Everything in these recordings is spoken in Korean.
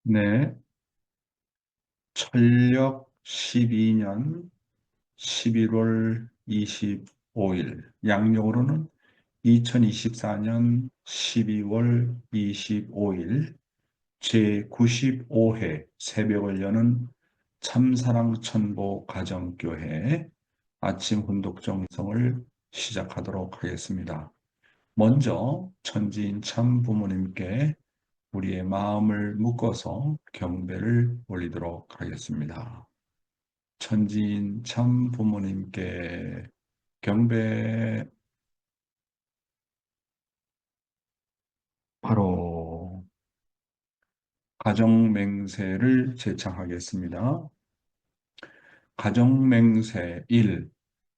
네, 철력 12년 11월 25일, 양력으로는 2024년 12월 25일 제95회 새벽을 여는 참사랑천보 가정교회 아침 훈독정성을 시작하도록 하겠습니다. 먼저 천지인 참 부모님께 우리의 마음을 묶어서 경배를 올리도록 하겠습니다. 천지인 참 부모님께 경배. 바로 가정맹세를 제창하겠습니다. 가정맹세 1.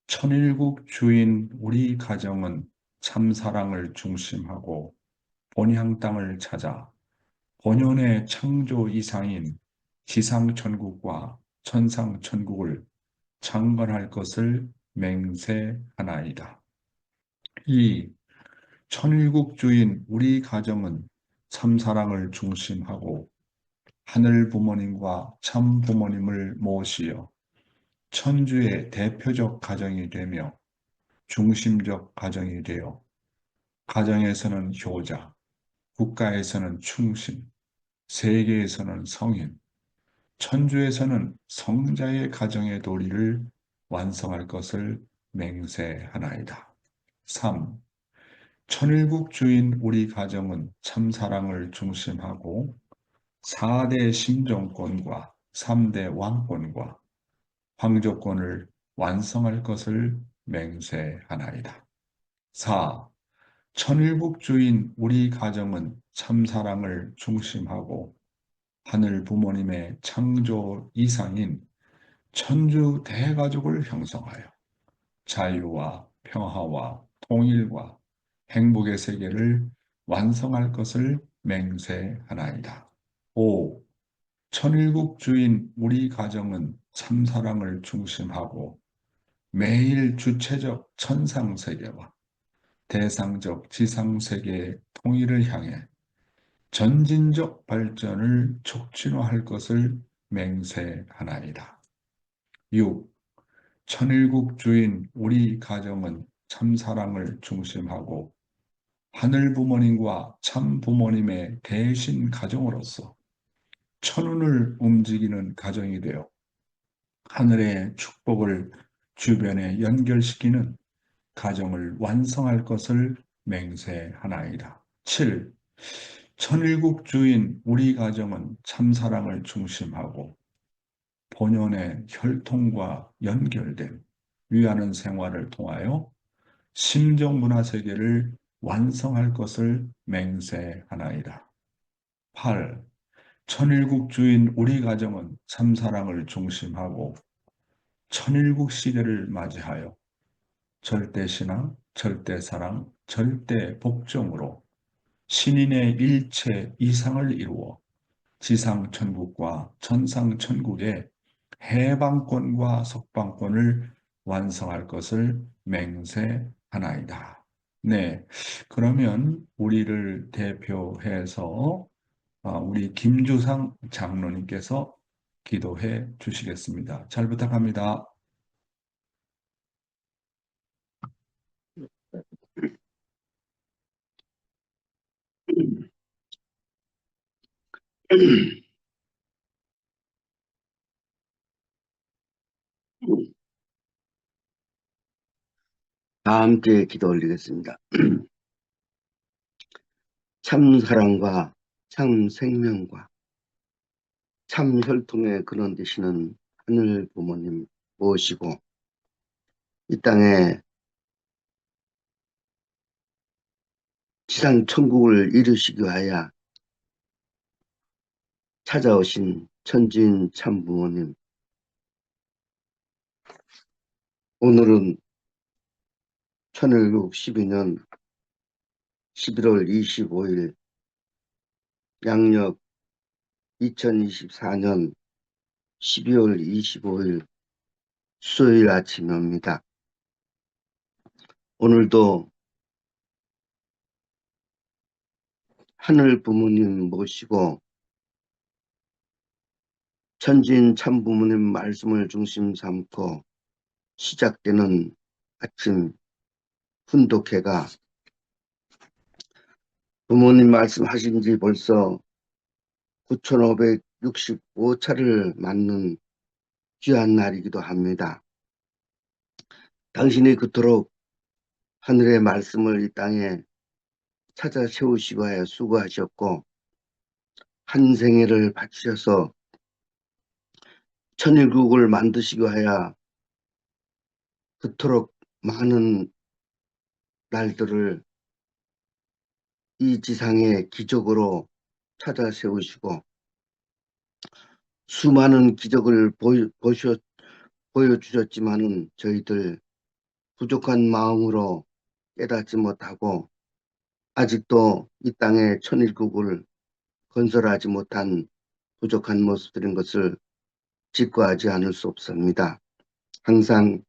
천일국 주인 우리 가정은 참사랑을 중심하고 본향 땅을 찾아 본연의 창조 이상인 지상천국과 천상천국을 창건할 것을 맹세하나이다. 2. 천일국 주인 우리 가정은 참사랑을 중심하고 하늘 부모님과 참 부모님을 모시어 천주의 대표적 가정이 되며 중심적 가정이 되어 가정에서는 효자, 국가에서는 충신, 세계에서는 성인, 천주에서는 성자의 가정의 도리를 완성할 것을 맹세하나이다. 3. 천일국 주인 우리 가정은 참사랑을 중심하고 4대 심정권과 3대 왕권과 황조권을 완성할 것을 맹세하나이다. 4. 천일국 주인 우리 가정은 참사랑을 중심하고 하늘 부모님의 창조 이상인 천주 대가족을 형성하여 자유와 평화와 통일과 행복의 세계를 완성할 것을 맹세하나이다. 5. 천일국 주인 우리 가정은 참사랑을 중심하고 매일 주체적 천상세계와 대상적 지상세계의 통일을 향해 전진적 발전을 촉진화할 것을 맹세하나이다. 6. 천일국 주인 우리 가정은 참사랑을 중심하고 하늘 부모님과 참 부모님의 대신 가정으로서 천운을 움직이는 가정이 되어 하늘의 축복을 주변에 연결시키는 가정을 완성할 것을 맹세하나이다. 7. 천일국 주인 우리 가정은 참사랑을 중심하고 본연의 혈통과 연결된 위하는 생활을 통하여 심정문화세계를 완성할 것을 맹세하나이다. 8. 천일국 주인 우리 가정은 참사랑을 중심하고 천일국 시대를 맞이하여 절대신앙, 절대사랑, 절대복종으로 신인의 일체 이상을 이루어 지상천국과 천상천국의 해방권과 석방권을 완성할 것을 맹세하나이다. 네, 그러면 우리를 대표해서 우리 김주상 장로님께서 기도해 주시겠습니다. 잘 부탁합니다. 다 함께 기도 올리겠습니다. 참 사랑과 참 생명과 참 혈통의 근원 되시는 하늘 부모님 모시고 이 땅에 지상 천국을 이루시기 위하여 찾아오신 천지인 참 부모님, 오늘은 1612년 11월 25일 양력 2024년 12월 25일 수요일 아침입니다. 오늘도 하늘 부모님 모시고 천진 참부모님 말씀을 중심 삼고 시작되는 아침 훈독회가 부모님 말씀하신 지 벌써 9565차를 맞는 귀한 날이기도 합니다. 당신이 그토록 하늘의 말씀을 이 땅에 찾아 세우시고 하여 수고하셨고 한 생애를 바치셔서 천일국을 만드시고 하여 그토록 많은 날들을 이 지상의 기적으로 찾아 세우시고 수많은 기적을 보여주셨지만은 저희들 부족한 마음으로 깨닫지 못하고 아직도 이 땅에 천일국을 건설하지 못한 부족한 모습들인 것을 직거하지 않을 수 없습니다. 항상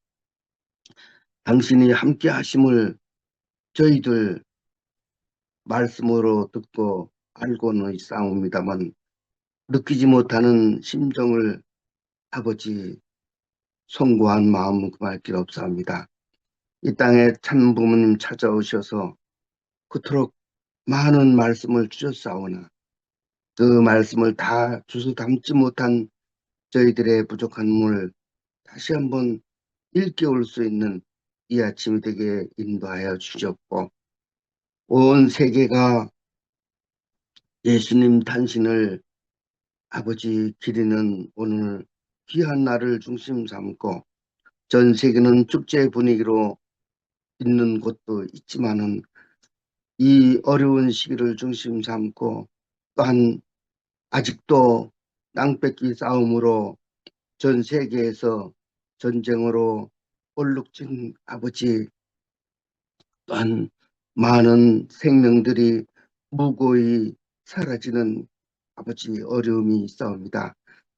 당신이 함께 하심을 저희들 말씀으로 듣고 알고는 있사옵니다만 느끼지 못하는 심정을 아버지 송구한 마음은 금할 길 없사옵니다. 이 땅에 참 부모님 찾아오셔서 그토록 많은 말씀을 주셨사오나 그 말씀을 다 주워 담지 못한 저희들의 부족함을 다시 한번 일깨울 수 있는 이 아침이 되게 인도하여 주셨고 온 세계가 예수님 탄신을 아버지 기리는 오늘 귀한 날을 중심 삼고 전 세계는 축제 분위기로 있는 곳도 있지만은 이 어려운 시기를 중심 삼고 또한 아직도 땅 뺏기 싸움으로 전 세계에서 전쟁으로 얼룩진 아버지 또한 많은 생명들이 무고히 사라지는 아버지 어려움이 있사옵니다.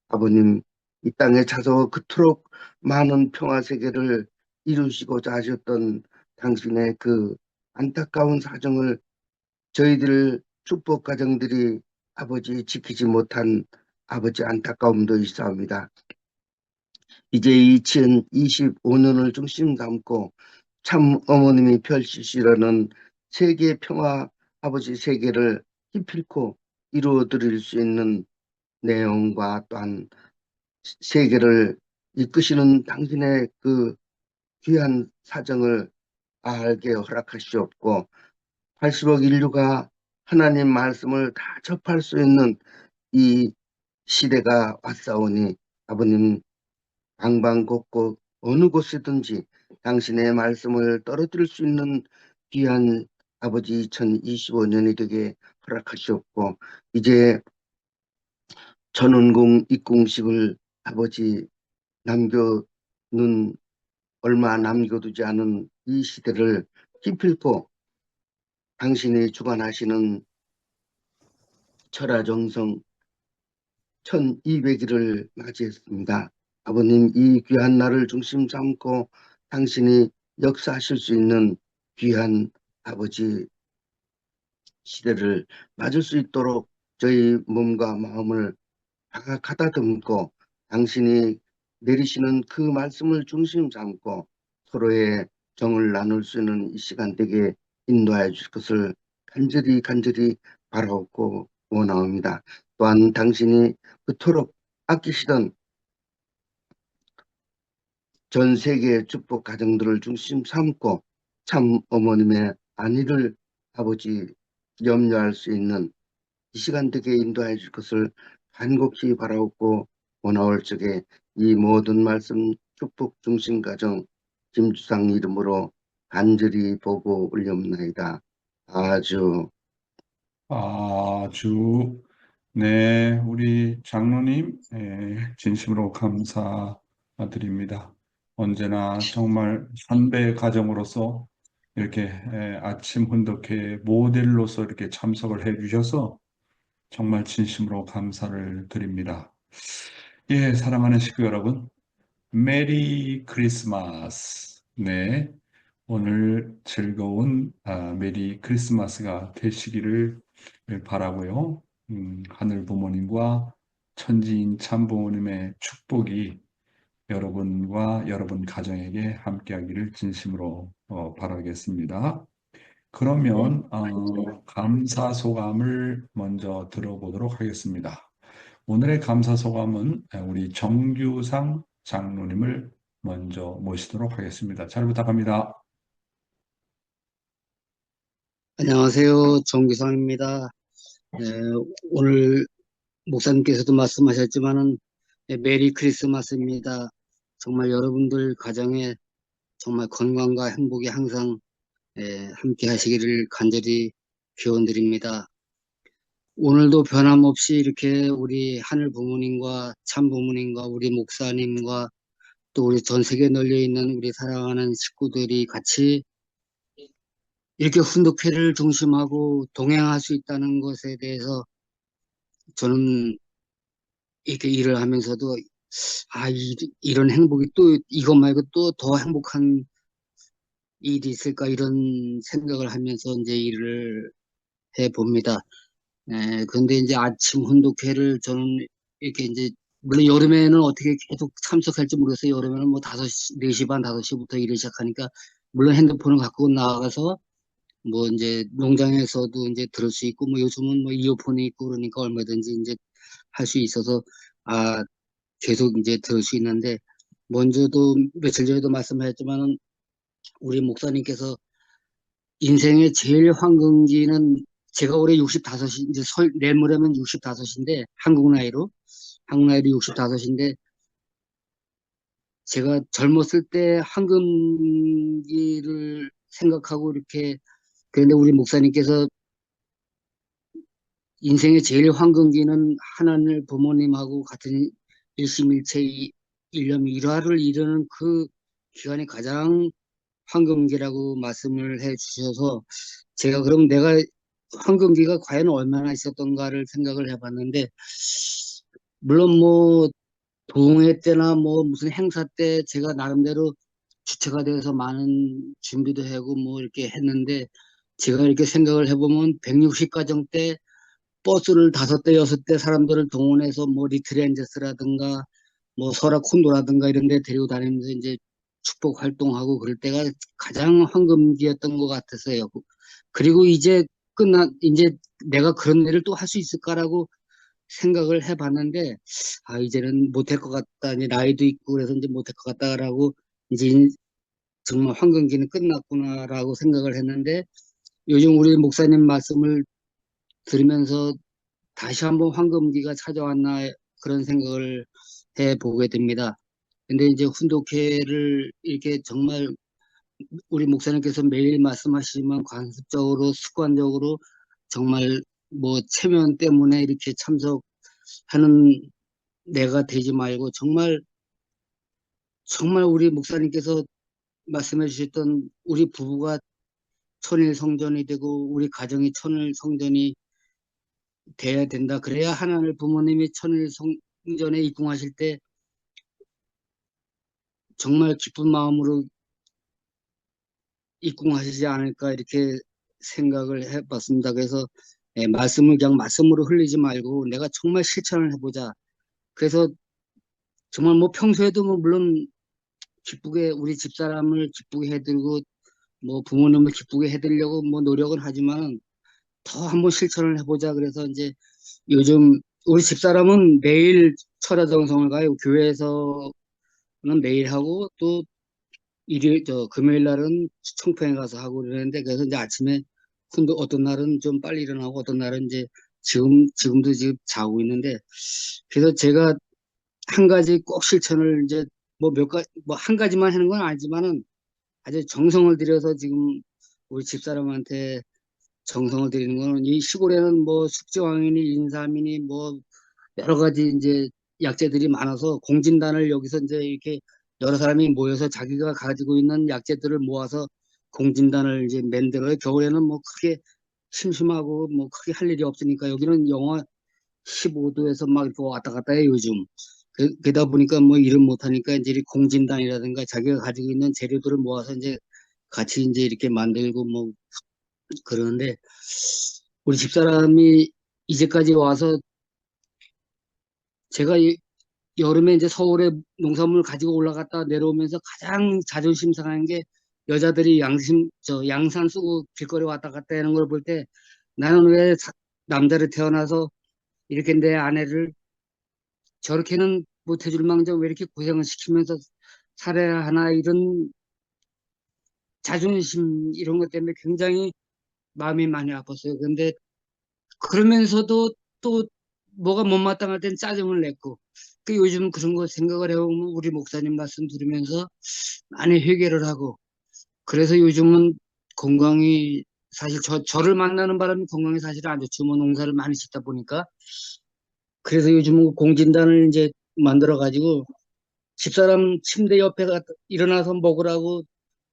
아버님 이 땅에 찾아와 그토록 많은 평화 세계를 이루시고자 하셨던 당신의 그 안타까운 사정을 저희들 축복 가정들이 아버지 지키지 못한 아버지 안타까움도 있사옵니다. 이제 2025년을 중심 삼고 참 어머님이 펼치시려는 세계 평화 아버지 세계를 기필코 이루어 드릴 수 있는 내용과 또한 세계를 이끄시는 당신의 그 귀한 사정을 알게 허락하시옵고 80억 인류가 하나님 말씀을 다 접할 수 있는 이 시대가 왔사오니 아버님 방방곡곡 어느 곳이든지 당신의 말씀을 떨어뜨릴 수 있는 귀한 아버지 2025년이 되게 허락하시옵고 이제 전원공 입궁식을 아버지 남겨놓은 얼마 남겨두지 않은 이 시대를 기필코 당신이 주관하시는 철화정성 1200일을 맞이했습니다. 아버님 이 귀한 날을 중심 삼고 당신이 역사하실 수 있는 귀한 아버지 시대를 맞을 수 있도록 저희 몸과 마음을 다 가다듬고 당신이 내리시는 그 말씀을 중심 삼고 서로의 정을 나눌 수 있는 이 시간 되게 인도하여 주실 것을 간절히 바라옵고 원하옵니다. 또한 당신이 그토록 아끼시던 전 세계 축복 가정들을 중심 삼고 참 어머님의 안위를 아버지 염려할 수 있는 이 시간 되게 인도해 줄 것을 간곡히 바라옵고 원하올 적에 이 모든 말씀 축복 중심 가정 김주상 이름으로 간절히 보고 올려옵나이다. 아주 아주, 네, 우리 장로님, 진심으로 감사드립니다. 언제나 정말 선배 가정으로서 이렇게 아침 훈독회 모델로서 이렇게 참석을 해 주셔서 정말 진심으로 감사를 드립니다. 예, 사랑하는 식구 여러분, 메리 크리스마스. 네, 오늘 즐거운 메리 크리스마스가 되시기를 바라고요. 하늘 부모님과 천지인 참부모님의 축복이 여러분과 여러분 가정에게 함께하기를 진심으로 바라겠습니다. 그러면 감사 소감을 먼저 들어보도록 하겠습니다. 오늘의 감사 소감은 우리 정규상 장로님을 먼저 모시도록 하겠습니다. 잘 부탁합니다. 안녕하세요. 정기상입니다. 오늘 목사님께서도 말씀하셨지만은 메리 크리스마스입니다. 정말 여러분들 가정에 정말 건강과 행복이 항상 함께 하시기를 간절히 기원드립니다. 오늘도 변함없이 이렇게 우리 하늘 부모님과 참 부모님과 우리 목사님과 또 우리 전 세계에 널려 있는 우리 사랑하는 식구들이 같이 이렇게 훈독회를 중심하고 동행할 수 있다는 것에 대해서 저는 이렇게 일을 하면서도 이런 행복이 또 이것 말고 또 더 행복한 일이 있을까 이런 생각을 하면서 이제 일을 해 봅니다. 그런데 이제 아침 혼독회를 저는 이렇게 이제 물론 여름에는 어떻게 계속 참석할지 모르겠어요. 여름에는 뭐 5시, 4시 반, 5시부터 일을 시작하니까 물론 핸드폰을 갖고 나가서 뭐 이제 농장에서도 이제 들을 수 있고 뭐 요즘은 뭐 이어폰이 있고 그러니까 얼마든지 이제 할 수 있어서 아 계속 이제 들을 수 있는데 먼저도 며칠 전에도 말씀하셨지만은 우리 목사님께서 인생의 제일 황금기는 제가 올해 65이 이제 내일 모레면 65인데 한국 나이로 65인데 제가 젊었을 때 황금기를 생각하고 이렇게 그런데 우리 목사님께서 인생의 제일 황금기는 하나님 부모님하고 같은 일심일체 일념 일화를 이루는 그 기간이 가장 황금기라고 말씀을 해 주셔서 제가 그럼 내가 황금기가 과연 얼마나 있었던가를 생각을 해봤는데 물론 뭐 동해 때나 뭐 무슨 행사 때 제가 나름대로 주체가 돼서 많은 준비도 하고 뭐 이렇게 했는데 제가 이렇게 생각을 해보면 160가정 때 버스를 5대, 6대 사람들을 동원해서 뭐 리트렌저스라든가 뭐 설악 콘도라든가 이런 데 데리고 다니면서 이제 축복 활동하고 그럴 때가 가장 황금기였던 것 같았어요. 그리고 이제 내가 그런 일을 또 할 수 있을까라고 생각을 해봤는데, 이제는 못할 것 같다. 이제 나이도 있고 그래서 이제 못할 것 같다라고 이제 정말 황금기는 끝났구나라고 생각을 했는데, 요즘 우리 목사님 말씀을 들으면서 다시 한번 황금기가 찾아왔나 그런 생각을 해 보게 됩니다. 근데 이제 훈독회를 이렇게 정말 우리 목사님께서 매일 말씀하시지만 관습적으로 습관적으로 정말 뭐 체면 때문에 이렇게 참석하는 내가 되지 말고 정말 우리 목사님께서 말씀해 주셨던 우리 부부가 천일 성전이 되고 우리 가정이 천일 성전이 돼야 된다. 그래야 하나님 부모님이 천일 성전에 입궁하실 때 정말 기쁜 마음으로 입궁하시지 않을까 이렇게 생각을 해봤습니다. 그래서 말씀을 그냥 말씀으로 흘리지 말고 내가 정말 실천을 해보자. 그래서 정말 뭐 평소에도 뭐 물론 기쁘게 우리 집사람을 기쁘게 해드리고 뭐 부모님을 기쁘게 해드리려고 뭐 노력은 하지만 더 한번 실천을 해보자. 그래서 이제 요즘 우리 집사람은 매일 철야정성을 가요. 교회에서는 매일 하고 또 금요일 날은 청평에 가서 하고 그러는데, 그래서 이제 아침에, 근데 어떤 날은 좀 빨리 일어나고, 어떤 날은 이제 지금도 지금 자고 있는데, 그래서 제가 한 가지 꼭 실천을 이제 뭐 한 가지만 하는 건 아니지만은 아주 정성을 들여서 지금 우리 집사람한테 정성을 들이는 거는 이 시골에는 뭐 숙지왕이니 인삼이니 뭐 여러 가지 이제 약재들이 많아서 공진단을 여기서 이제 이렇게 여러 사람이 모여서 자기가 가지고 있는 약재들을 모아서 공진단을 이제 만들어요. 겨울에는 뭐 크게 심심하고 뭐 크게 할 일이 없으니까 여기는 영하 15도에서 막 이렇게 왔다 갔다 해요, 요즘. 그러다 보니까 뭐 일을 못하니까 이제 이 공진단이라든가 자기가 가지고 있는 재료들을 모아서 이제 같이 이제 이렇게 만들고 뭐 그러는데 우리 집사람이 이제까지 와서 제가 여름에 이제 서울에 농산물 가지고 올라갔다 내려오면서 가장 자존심 상한 게 여자들이 양산 쓰고 길거리 왔다 갔다 하는 걸 볼 때 나는 왜 남자를 태어나서 이렇게 내 아내를 저렇게는 못해줄 망정 왜 이렇게 고생을 시키면서 살아야 하나 이런 자존심 이런 것 때문에 굉장히 마음이 많이 아팠어요. 근데 그러면서도 또 뭐가 못마땅할 땐 짜증을 냈고 요즘 그런 거 생각을 해보면 우리 목사님 말씀 들으면서 많이 회개를 하고 그래서 요즘은 건강이 사실 저를 만나는 바람에 건강이 사실 안 좋죠. 뭐 농사를 많이 짓다 보니까 그래서 요즘은 공진단을 이제 만들어 가지고 집사람 침대 옆에 일어나서 먹으라고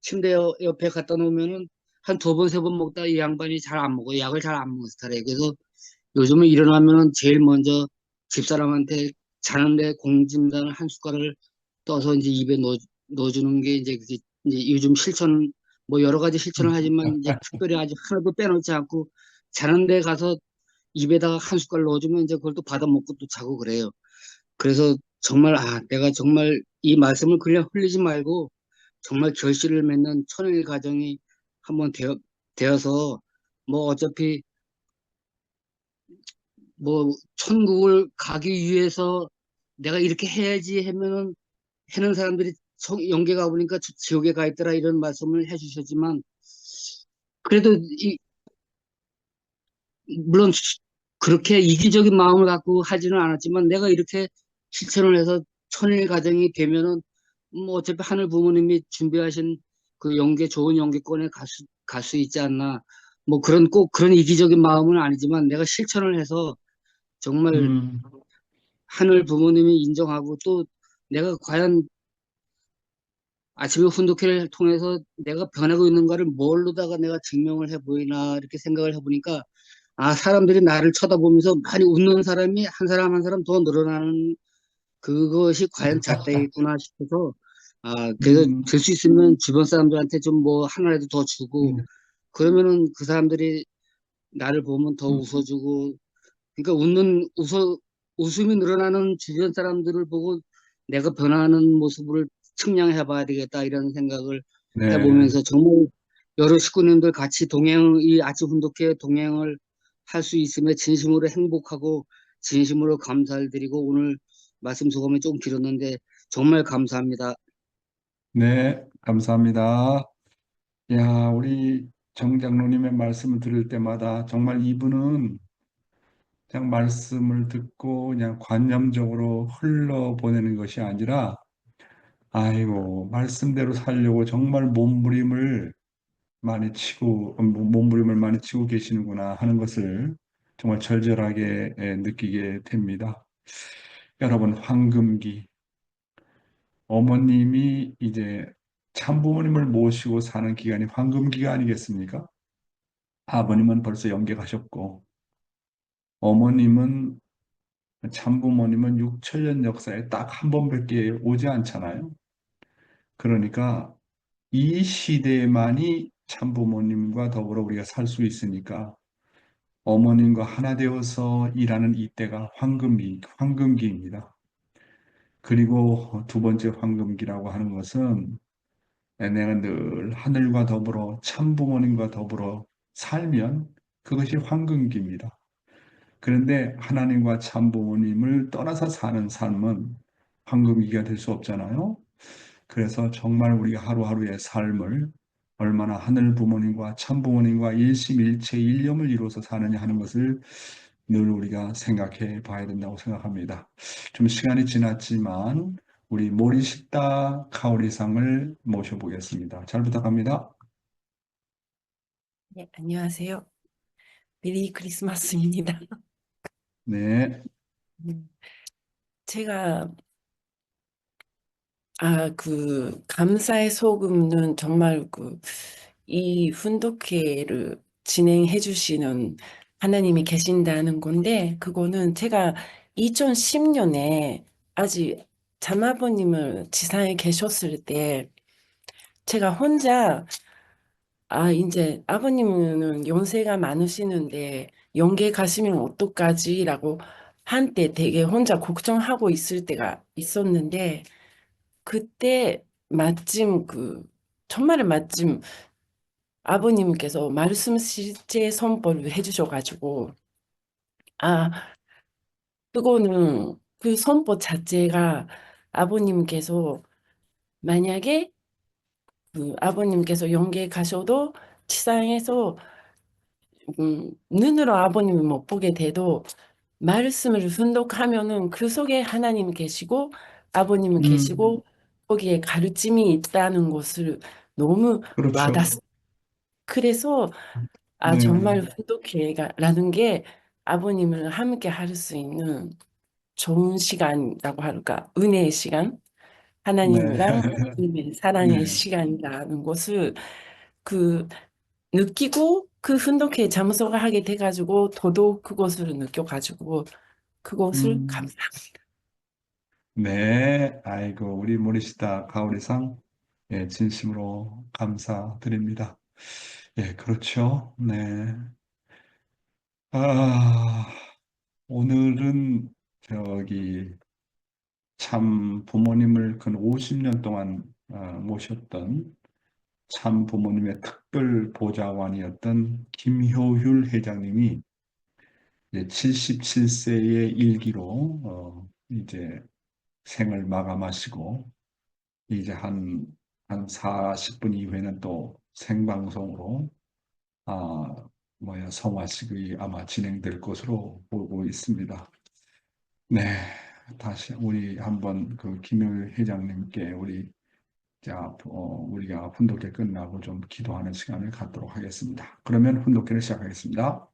침대 옆에 갖다 놓으면은 한 두 번, 세 번 먹다 이 양반이 잘 안 먹어요. 약을 잘 안 먹는 스타일이에요. 그래서 요즘은 일어나면은 제일 먼저 집사람한테 자는데 공진단을 한 숟갈을 떠서 이제 입에 넣어주는 게 이제 그게 이제 요즘 실천 뭐 여러 가지 실천을 하지만 이제 특별히 아직 하나도 빼놓지 않고 자는데 가서 입에다가 한 숟갈 넣어주면 이제 그걸 또 받아 먹고 또 자고 그래요. 그래서 정말 내가 정말 이 말씀을 그냥 흘리지 말고 정말 결실을 맺는 천일 가정이 한번 되어서 뭐 어차피 뭐 천국을 가기 위해서 내가 이렇게 해야지 하면은 하는 사람들이 영계 가보니까 지옥에 가 있더라 이런 말씀을 해주셨지만 그래도 물론 그렇게 이기적인 마음을 갖고 하지는 않았지만 내가 이렇게 실천을 해서 천일 가정이 되면은 뭐 어차피 하늘 부모님이 준비하신 그 좋은 영계권에 갈 수 있지 않나. 뭐 꼭 그런 이기적인 마음은 아니지만 내가 실천을 해서 정말 음, 하늘 부모님이 인정하고 또 내가 과연 아침에 훈독회를 통해서 내가 변하고 있는가를 뭘로다가 내가 증명을 해 보이나 이렇게 생각을 해보니까 사람들이 나를 쳐다보면서 많이 웃는 사람이 한 사람 한 사람 더 늘어나는 그것이 과연 잣대겠구나 싶어서 그래서 음, 될 수 있으면 주변 사람들한테 좀 뭐 하나라도 더 주고 음, 그러면은 그 사람들이 나를 보면 더 웃어주고 그러니까 웃음이 늘어나는 주변 사람들을 보고 내가 변화하는 모습을 측량해 봐야 되겠다 이런 생각을 네. 해보면서 정말 여러 식구님들 같이 이 아침 훈독회 동행을 할 수 있음에 진심으로 행복하고 진심으로 감사를 드리고 오늘 말씀 소감이 좀 길었는데 정말 감사합니다. 네, 감사합니다. 야, 우리 정 장로님의 말씀을 들을 때마다 정말 이분은 그냥 말씀을 듣고 그냥 관념적으로 흘러보내는 것이 아니라, 아이고, 말씀대로 살려고 정말 몸부림을 많이 치고 계시는구나 하는 것을 정말 절절하게 느끼게 됩니다. 여러분, 황금기, 어머님이 이제 참부모님을 모시고 사는 기간이 황금기가 아니겠습니까? 아버님은 벌써 영계 가셨고, 어머님은 참부모님은 6천년 역사에 딱 한 번밖에 오지 않잖아요. 그러니까 이 시대에만이 참부모님과 더불어 우리가 살 수 있으니까 어머님과 하나 되어서 일하는 이때가 황금기입니다. 그리고 두 번째 황금기라고 하는 것은 내가 늘 하늘과 더불어 참부모님과 더불어 살면 그것이 황금기입니다. 그런데 하나님과 참부모님을 떠나서 사는 삶은 황금기가 될 수 없잖아요. 그래서 정말 우리가 하루하루의 삶을 얼마나 하늘 부모님과 참 부모님과 일심일체 일념을 이루어서 사느냐 하는 것을 늘 우리가 생각해 봐야 된다고 생각합니다. 좀 시간이 지났지만 우리 모리시타 카오리상을 모셔보겠습니다. 잘 부탁합니다. 네, 안녕하세요. 메리 크리스마스입니다. 네, 음, 제가, 감사의 소금은 정말 이 훈독회를 진행해 주시는 하나님이 계신다는 건데, 그거는 제가 2010년에 아직 자마버님을 지상에 계셨을 때, 제가 혼자 이제 아버님은 연세가 많으시는데 영계 가시면 어떡하지? 라고 한때 되게 혼자 걱정하고 있을 때가 있었는데, 그때 마침 정말 마침 아버님께서 말씀 실제 선포를 해주셔가지고, 아, 그거는 그 선포 자체가 아버님께서 만약에 아버님께서 영계 가셔도 지상에서 눈으로 아버님을 못 보게 돼도 말씀을 순독하면은 그 속에 하나님 계시고 아버님 음, 계시고 거기에 가르침이 있다는 것을 너무 그렇죠. 와닿았어요. 그래서 네, 정말 훈독회라는 게 아버님을 함께 할 수 있는 좋은 시간이라고 할까, 은혜의 시간, 네, 하나님이랑 하나님의 사랑의 네, 시간이라는 것을 그 느끼고 그 훈독회에 참석하게 돼가지고 더더욱 그것을 느껴가지고 그것을 음, 감사합니다. 네. 아이고, 우리 모리시다 가오리상, 예, 진심으로 감사드립니다. 예, 그렇죠. 네. 아, 오늘은 저기 참 부모님을 근 50년 동안 모셨던 참 부모님의 특별 보좌관이었던 김효율 회장님이 이제 77세의 일기로 이제 생을 마감하시고 이제 한 40분 이후에는 또 생방송으로 성화식이 아마 진행될 것으로 보고 있습니다. 네, 다시 우리 한번 그 김효율 회장님께 우리가 훈독회 끝나고 좀 기도하는 시간을 갖도록 하겠습니다. 그러면 훈독회를 시작하겠습니다.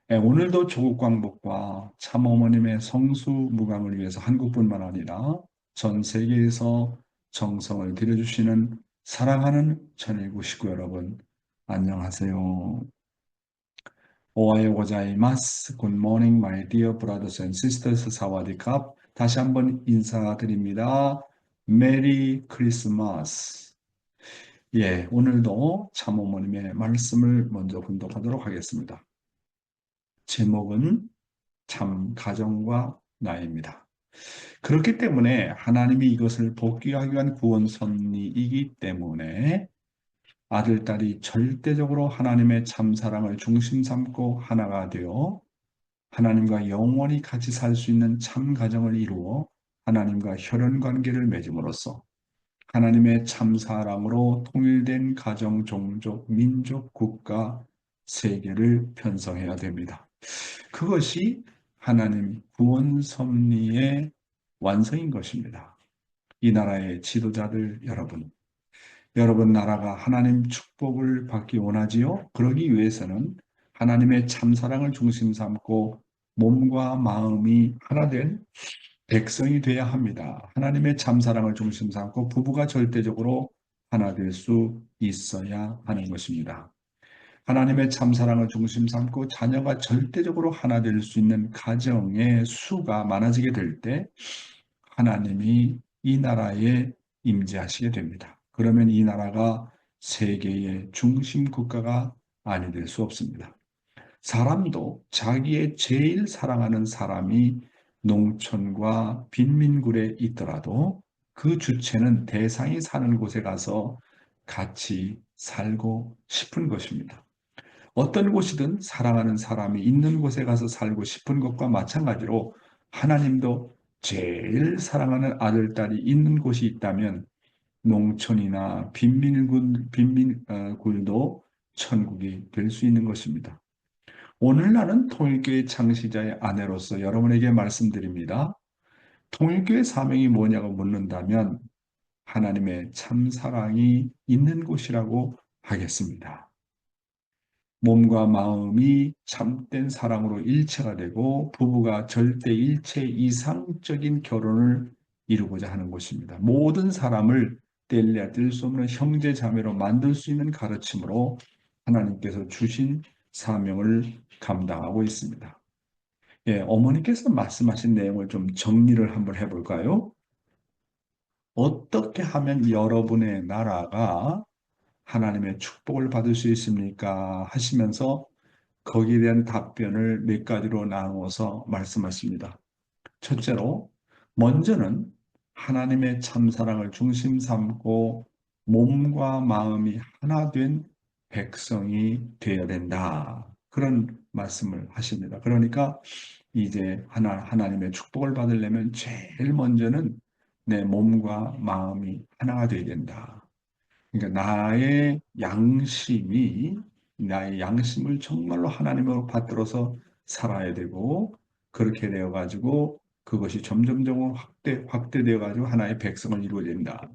네, 오늘도 조국 광복과 참어머님의 성수 무강을 위해서 한국뿐만 아니라 전 세계에서 정성을 들여주시는 사랑하는 전일구 식구 여러분, 안녕하세요. 오하요 고자이마스. Good morning, my dear brothers and sisters. 사와디캅. 다시 한번 인사드립니다. 메리 크리스마스. 예, 오늘도 참어머님의 말씀을 먼저 분독하도록 하겠습니다. 제목은 참 가정과 나입니다. 그렇기 때문에 하나님이 이것을 복귀하기 위한 구원 섭리이기 때문에 아들, 딸이 절대적으로 하나님의 참 사랑을 중심 삼고 하나가 되어 하나님과 영원히 같이 살 수 있는 참 가정을 이루어 하나님과 혈연 관계를 맺음으로써 하나님의 참 사랑으로 통일된 가정, 종족, 민족, 국가, 세계를 편성해야 됩니다. 그것이 하나님 구원 섭리의 완성인 것입니다. 이 나라의 지도자들 여러분, 여러분 나라가 하나님 축복을 받기 원하지요? 그러기 위해서는 하나님의 참사랑을 중심 삼고 몸과 마음이 하나 된 백성이 되어야 합니다. 하나님의 참사랑을 중심 삼고 부부가 절대적으로 하나 될 수 있어야 하는 것입니다. 하나님의 참사랑을 중심 삼고 자녀가 절대적으로 하나 될 수 있는 가정의 수가 많아지게 될 때 하나님이 이 나라에 임재하시게 됩니다. 그러면 이 나라가 세계의 중심 국가가 아니 될 수 없습니다. 사람도 자기의 제일 사랑하는 사람이 농촌과 빈민굴에 있더라도 그 주체는 대상이 사는 곳에 가서 같이 살고 싶은 것입니다. 어떤 곳이든 사랑하는 사람이 있는 곳에 가서 살고 싶은 것과 마찬가지로 하나님도 제일 사랑하는 아들, 딸이 있는 곳이 있다면 농촌이나 빈민굴도 천국이 될 수 있는 것입니다. 오늘 나는 통일교회 창시자의 아내로서 여러분에게 말씀드립니다. 통일교회 사명이 뭐냐고 묻는다면 하나님의 참사랑이 있는 곳이라고 하겠습니다. 몸과 마음이 참된 사랑으로 일체가 되고 부부가 절대 일체 이상적인 결혼을 이루고자 하는 곳입니다. 모든 사람을 뗄래야 뗄 수 없는 형제 자매로 만들 수 있는 가르침으로 하나님께서 주신 사명을 감당하고 있습니다. 예, 어머니께서 말씀하신 내용을 좀 정리를 한번 해볼까요? 어떻게 하면 여러분의 나라가 하나님의 축복을 받을 수 있습니까? 하시면서 거기에 대한 답변을 몇 가지로 나누어서 말씀하십니다. 첫째로, 먼저는 하나님의 참사랑을 중심 삼고 몸과 마음이 하나 된 백성이 되어야 된다. 그런 말씀을 하십니다. 그러니까 이제 하나님의 축복을 받으려면 제일 먼저는 내 몸과 마음이 하나가 되어야 된다. 그러니까 나의 양심을 정말로 하나님으로 받들어서 살아야 되고, 그렇게 되어 가지고 그것이 점점점 확대되어 가지고 하나의 백성을 이루어야 된다.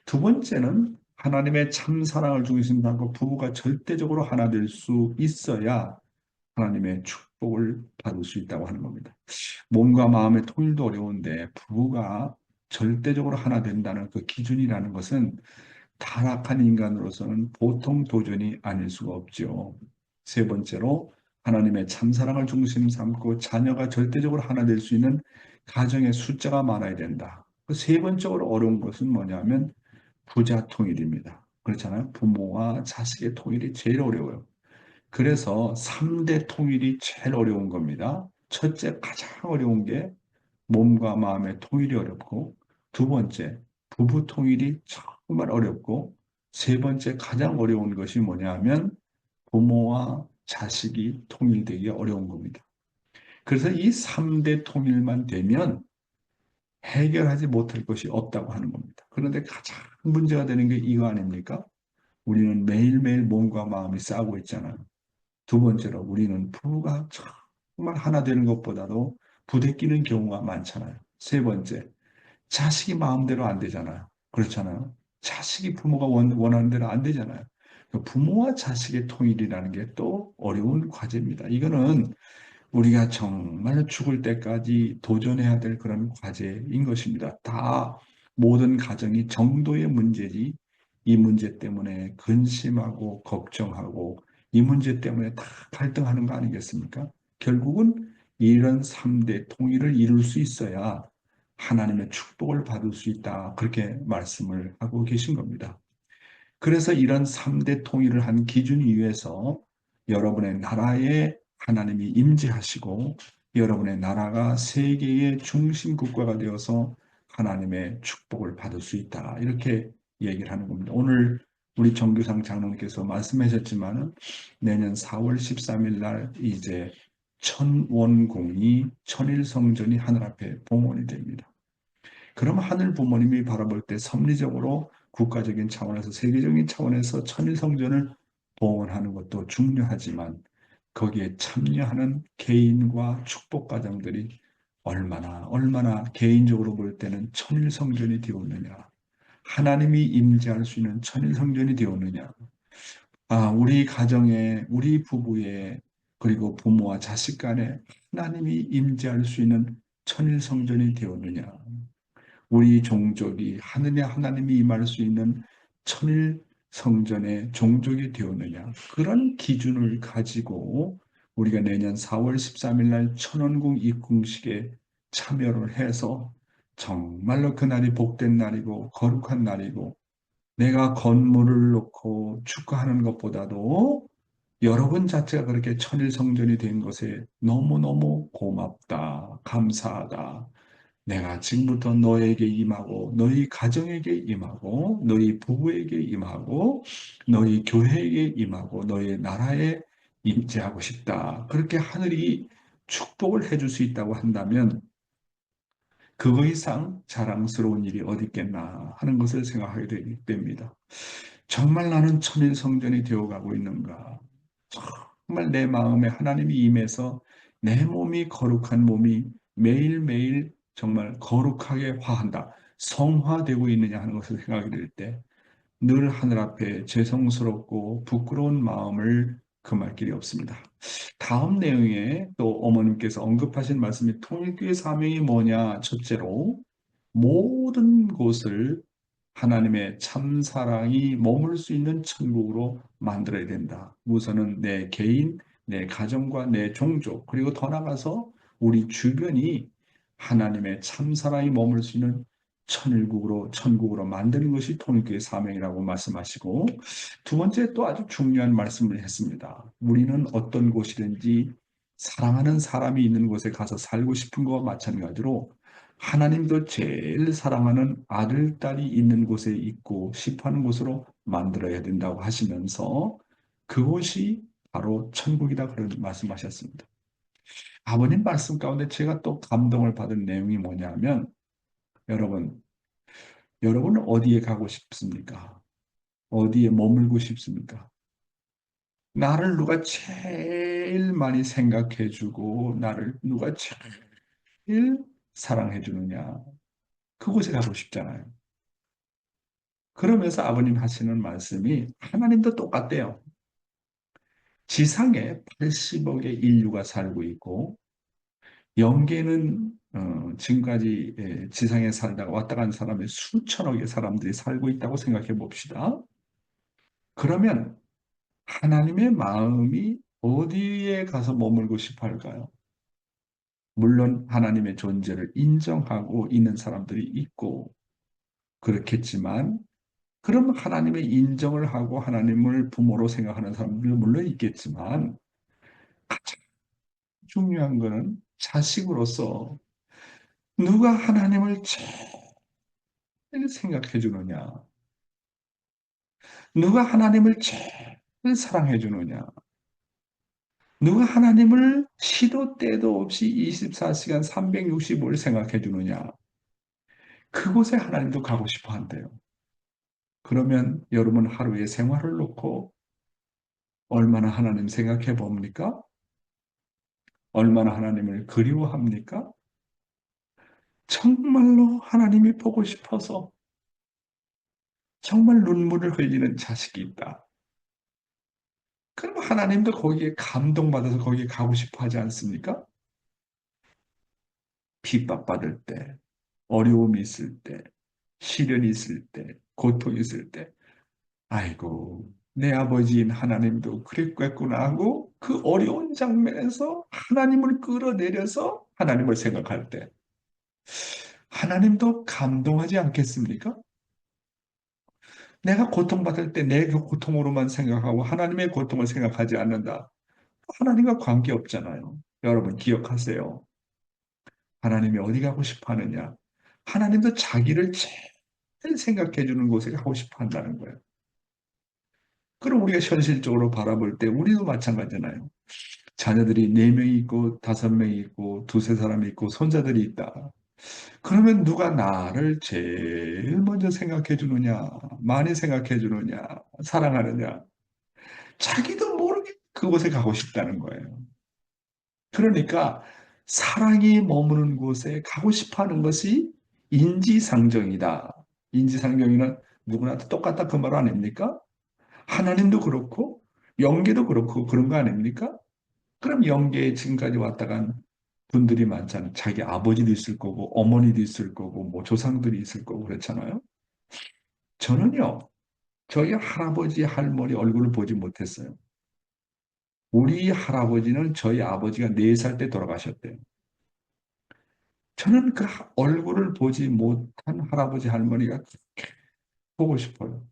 두 번째는 하나님의 참 사랑을 중심으로 하고 부부가 절대적으로 하나 될 수 있어야 하나님의 축복을 받을 수 있다고 하는 겁니다. 몸과 마음의 통일도 어려운데 부부가 절대적으로 하나 된다는 그 기준이라는 것은 타락한 인간으로서는 보통 도전이 아닐 수가 없죠. 세 번째로, 하나님의 참사랑을 중심 삼고 자녀가 절대적으로 하나 될 수 있는 가정의 숫자가 많아야 된다. 그 세 번째로 어려운 것은 뭐냐면 부자 통일입니다. 그렇잖아요. 부모와 자식의 통일이 제일 어려워요. 그래서 3대 통일이 제일 어려운 겁니다. 첫째, 가장 어려운 게 몸과 마음의 통일이 어렵고, 두 번째, 부부 통일이 정말 어렵고, 세 번째 가장 어려운 것이 뭐냐면 부모와 자식이 통일되기 어려운 겁니다. 그래서 이 3대 통일만 되면 해결하지 못할 것이 없다고 하는 겁니다. 그런데 가장 문제가 되는 게 이거 아닙니까? 우리는 매일매일 몸과 마음이 싸우고 있잖아요. 두 번째로, 우리는 부부가 정말 하나 되는 것보다도 부대끼는 경우가 많잖아요. 세 번째, 자식이 마음대로 안 되잖아요. 그렇잖아요. 자식이 부모가 원하는 대로 안 되잖아요. 부모와 자식의 통일이라는 게 또 어려운 과제입니다. 이거는 우리가 정말 죽을 때까지 도전해야 될 그런 과제인 것입니다. 다 모든 가정이 정도의 문제지, 이 문제 때문에 근심하고 걱정하고 이 문제 때문에 다 갈등하는 거 아니겠습니까? 결국은 이런 3대 통일을 이룰 수 있어야 하나님의 축복을 받을 수 있다. 그렇게 말씀을 하고 계신 겁니다. 그래서 이런 3대 통일을 한 기준 위에서 여러분의 나라에 하나님이 임재하시고 여러분의 나라가 세계의 중심 국가가 되어서 하나님의 축복을 받을 수 있다. 이렇게 얘기를 하는 겁니다. 오늘 우리 정규상 장로님께서 말씀하셨지만 내년 4월 13일 날 이제 천원궁이 천일성전이 하늘 앞에 봉헌이 됩니다. 그럼 하늘 부모님이 바라볼 때 섭리적으로 국가적인 차원에서 세계적인 차원에서 천일성전을 봉헌하는 것도 중요하지만 거기에 참여하는 개인과 축복 가정들이 얼마나 개인적으로 볼 때는 천일성전이 되었느냐, 하나님이 임재할 수 있는 천일성전이 되었느냐, 우리 가정에, 우리 부부에, 그리고 부모와 자식 간에 하나님이 임재할 수 있는 천일성전이 되었느냐, 우리 종족이 하나님이 임할 수 있는 천일 성전의 종족이 되었느냐, 그런 기준을 가지고 우리가 내년 4월 13일 날 천원궁 입궁식에 참여를 해서 정말로 그날이 복된 날이고 거룩한 날이고, 내가 건물을 놓고 축하하는 것보다도 여러분 자체가 그렇게 천일 성전이 된 것에 너무너무 고맙다, 감사하다. 내가 지금부터 너에게 임하고 너희 가정에게 임하고 너희 부부에게 임하고 너희 교회에게 임하고 너희 나라에 임재하고 싶다. 그렇게 하늘이 축복을 해줄 수 있다고 한다면 그거 이상 자랑스러운 일이 어디 있겠나 하는 것을 생각하게 됩니다. 정말 나는 천일 성전이 되어가고 있는가? 정말 내 마음에 하나님이 임해서 내 몸이 거룩한 몸이 매일매일 정말 거룩하게 화한다, 성화되고 있느냐 하는 것을 생각이 될 때 늘 하늘 앞에 죄송스럽고 부끄러운 마음을 금할 길이 없습니다. 다음 내용에 또 어머님께서 언급하신 말씀이 통일교회 사명이 뭐냐? 첫째로, 모든 곳을 하나님의 참사랑이 머물 수 있는 천국으로 만들어야 된다. 우선은 내 개인, 내 가정과 내 종족, 그리고 더 나아가서 우리 주변이 하나님의 참사랑이 머물 수 있는 천국으로 만드는 것이 통일교의 사명이라고 말씀하시고, 두 번째 또 아주 중요한 말씀을 했습니다. 우리는 어떤 곳이든지 사랑하는 사람이 있는 곳에 가서 살고 싶은 것과 마찬가지로 하나님도 제일 사랑하는 아들, 딸이 있는 곳에 있고 싶어하는 곳으로 만들어야 된다고 하시면서 그곳이 바로 천국이다 그런 말씀하셨습니다. 아버님 말씀 가운데 제가 또 감동을 받은 내용이 뭐냐면 여러분 어디에 가고 싶습니까? 어디에 머물고 싶습니까? 나를 누가 제일 많이 생각해주고 나를 누가 제일 사랑해주느냐? 그곳에 가고 싶잖아요. 그러면서 아버님 하시는 말씀이 하나님도 똑같대요. 지상에 80억의 인류가 살고 있고 영계는 지금까지 지상에 살다가 왔다 간 사람의 수천억의 사람들이 살고 있다고 생각해 봅시다. 그러면 하나님의 마음이 어디에 가서 머물고 싶어 할까요? 물론 하나님의 존재를 인정하고 있는 사람들이 있고 그렇겠지만 그럼 하나님의 인정을 하고 하나님을 부모로 생각하는 사람들도 물론 있겠지만 가장 중요한 것은 자식으로서 누가 하나님을 제일 생각해 주느냐, 누가 하나님을 제일 사랑해 주느냐, 누가 하나님을 시도 때도 없이 24시간 365일 생각해 주느냐, 그곳에 하나님도 가고 싶어 한대요. 그러면 여러분 하루의 생활을 놓고 얼마나 하나님 생각해 봅니까? 얼마나 하나님을 그리워합니까? 정말로 하나님이 보고 싶어서 정말 눈물을 흘리는 자식이 있다. 그럼 하나님도 거기에 감동받아서 거기에 가고 싶어 하지 않습니까? 핍박받을 때, 어려움이 있을 때, 시련이 있을 때, 고통이 있을 때, 아이고, 내 아버지인 하나님도 그랬겠구나 하고 그 어려운 장면에서 하나님을 끌어내려서 하나님을 생각할 때, 하나님도 감동하지 않겠습니까? 내가 고통받을 때 내 고통으로만 생각하고 하나님의 고통을 생각하지 않는다. 하나님과 관계없잖아요. 여러분 기억하세요. 하나님이 어디 가고 싶어 하느냐? 하나님도 자기를 제일 생각해 주는 곳에 가고 싶어 한다는 거예요. 그럼 우리가 현실적으로 바라볼 때 우리도 마찬가지잖아요. 자녀들이 4명이 있고 5명이 있고 두세 사람이 있고 손자들이 있다. 그러면 누가 나를 제일 먼저 생각해 주느냐? 많이 생각해 주느냐? 사랑하느냐? 자기도 모르게 그곳에 가고 싶다는 거예요. 그러니까 사랑이 머무는 곳에 가고 싶어 하는 것이 인지상정이다. 인지상정이는 누구나 똑같다 그 말 아닙니까? 하나님도 그렇고 영계도 그렇고 그런 거 아닙니까? 그럼 영계에 지금까지 왔다 간 분들이 많잖아요. 자기 아버지도 있을 거고 어머니도 있을 거고 뭐 조상들이 있을 거고 그렇잖아요. 저는요. 저희 할아버지 할머니 얼굴을 보지 못했어요. 우리 할아버지는 저희 아버지가 4살 때 돌아가셨대요. 저는 그 얼굴을 보지 못한 할아버지 할머니가 그렇게 보고 싶어요.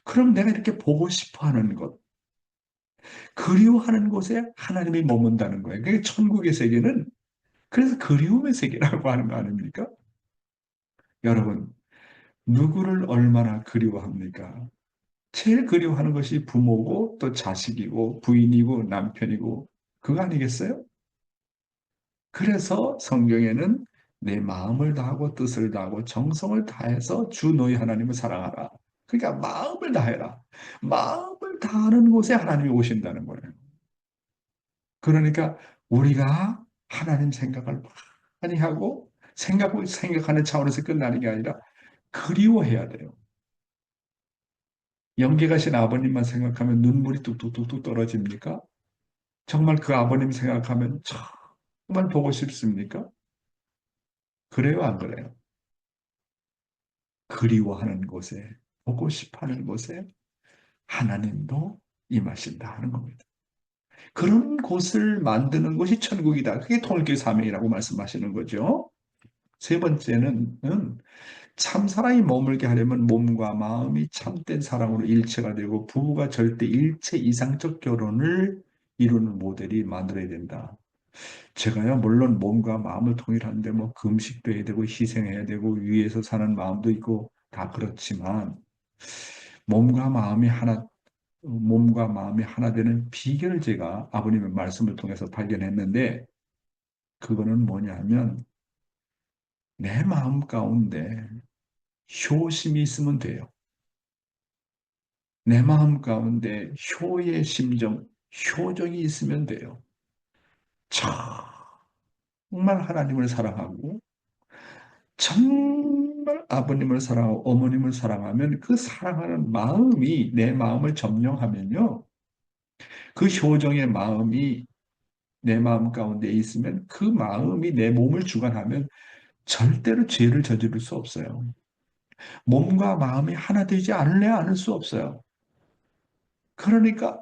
그럼 내가 이렇게 보고 싶어 하는 것, 그리워하는 곳에 하나님이 머문다는 거예요. 그게 천국의 세계는 그래서 그리움의 세계라고 하는 거 아닙니까? 여러분, 누구를 얼마나 그리워합니까? 제일 그리워하는 것이 부모고 또 자식이고 부인이고 남편이고 그거 아니겠어요? 그래서 성경에는 내 마음을 다하고 뜻을 다하고 정성을 다해서 주 너희 하나님을 사랑하라. 그러니까 마음을 다해라. 마음을 다하는 곳에 하나님이 오신다는 거예요. 그러니까 우리가 하나님 생각을 많이 하고 생각하는 차원에서 끝나는 게 아니라 그리워해야 돼요. 영계 가신 아버님만 생각하면 눈물이 뚝뚝뚝뚝 떨어집니까? 정말 그 아버님 생각하면 정말 보고 싶습니까? 그래요, 안 그래요? 그리워하는 곳에, 보고 싶어하는 곳에 하나님도 임하신다 하는 겁니다. 그런 곳을 만드는 것이 천국이다. 그게 통일교의 사명이라고 말씀하시는 거죠. 세 번째는 참사랑이 머물게 하려면 몸과 마음이 참된 사랑으로 일체가 되고 부부가 절대 일체 이상적 결혼을 이루는 모델이 만들어야 된다. 제가요, 물론 몸과 마음을 통일하는데 뭐 금식도 해야 되고 희생해야 되고 위에서 사는 마음도 있고 다 그렇지만 몸과 마음이 하나, 몸과 마음이 하나 되는 비결을 제가 아버님의 말씀을 통해서 발견했는데 그거는 뭐냐면 내 마음 가운데 효심이 있으면 돼요. 내 마음 가운데 효의 심정, 효정이 있으면 돼요. 정말 하나님을 사랑하고 정말 아버님을 사랑하고 어머님을 사랑하면 그 사랑하는 마음이 내 마음을 점령하면요. 그 효정의 마음이 내 마음 가운데 있으면 그 마음이 내 몸을 주관하면 절대로 죄를 저지를 수 없어요. 몸과 마음이 하나 되지 않을래 않을 수 없어요. 그러니까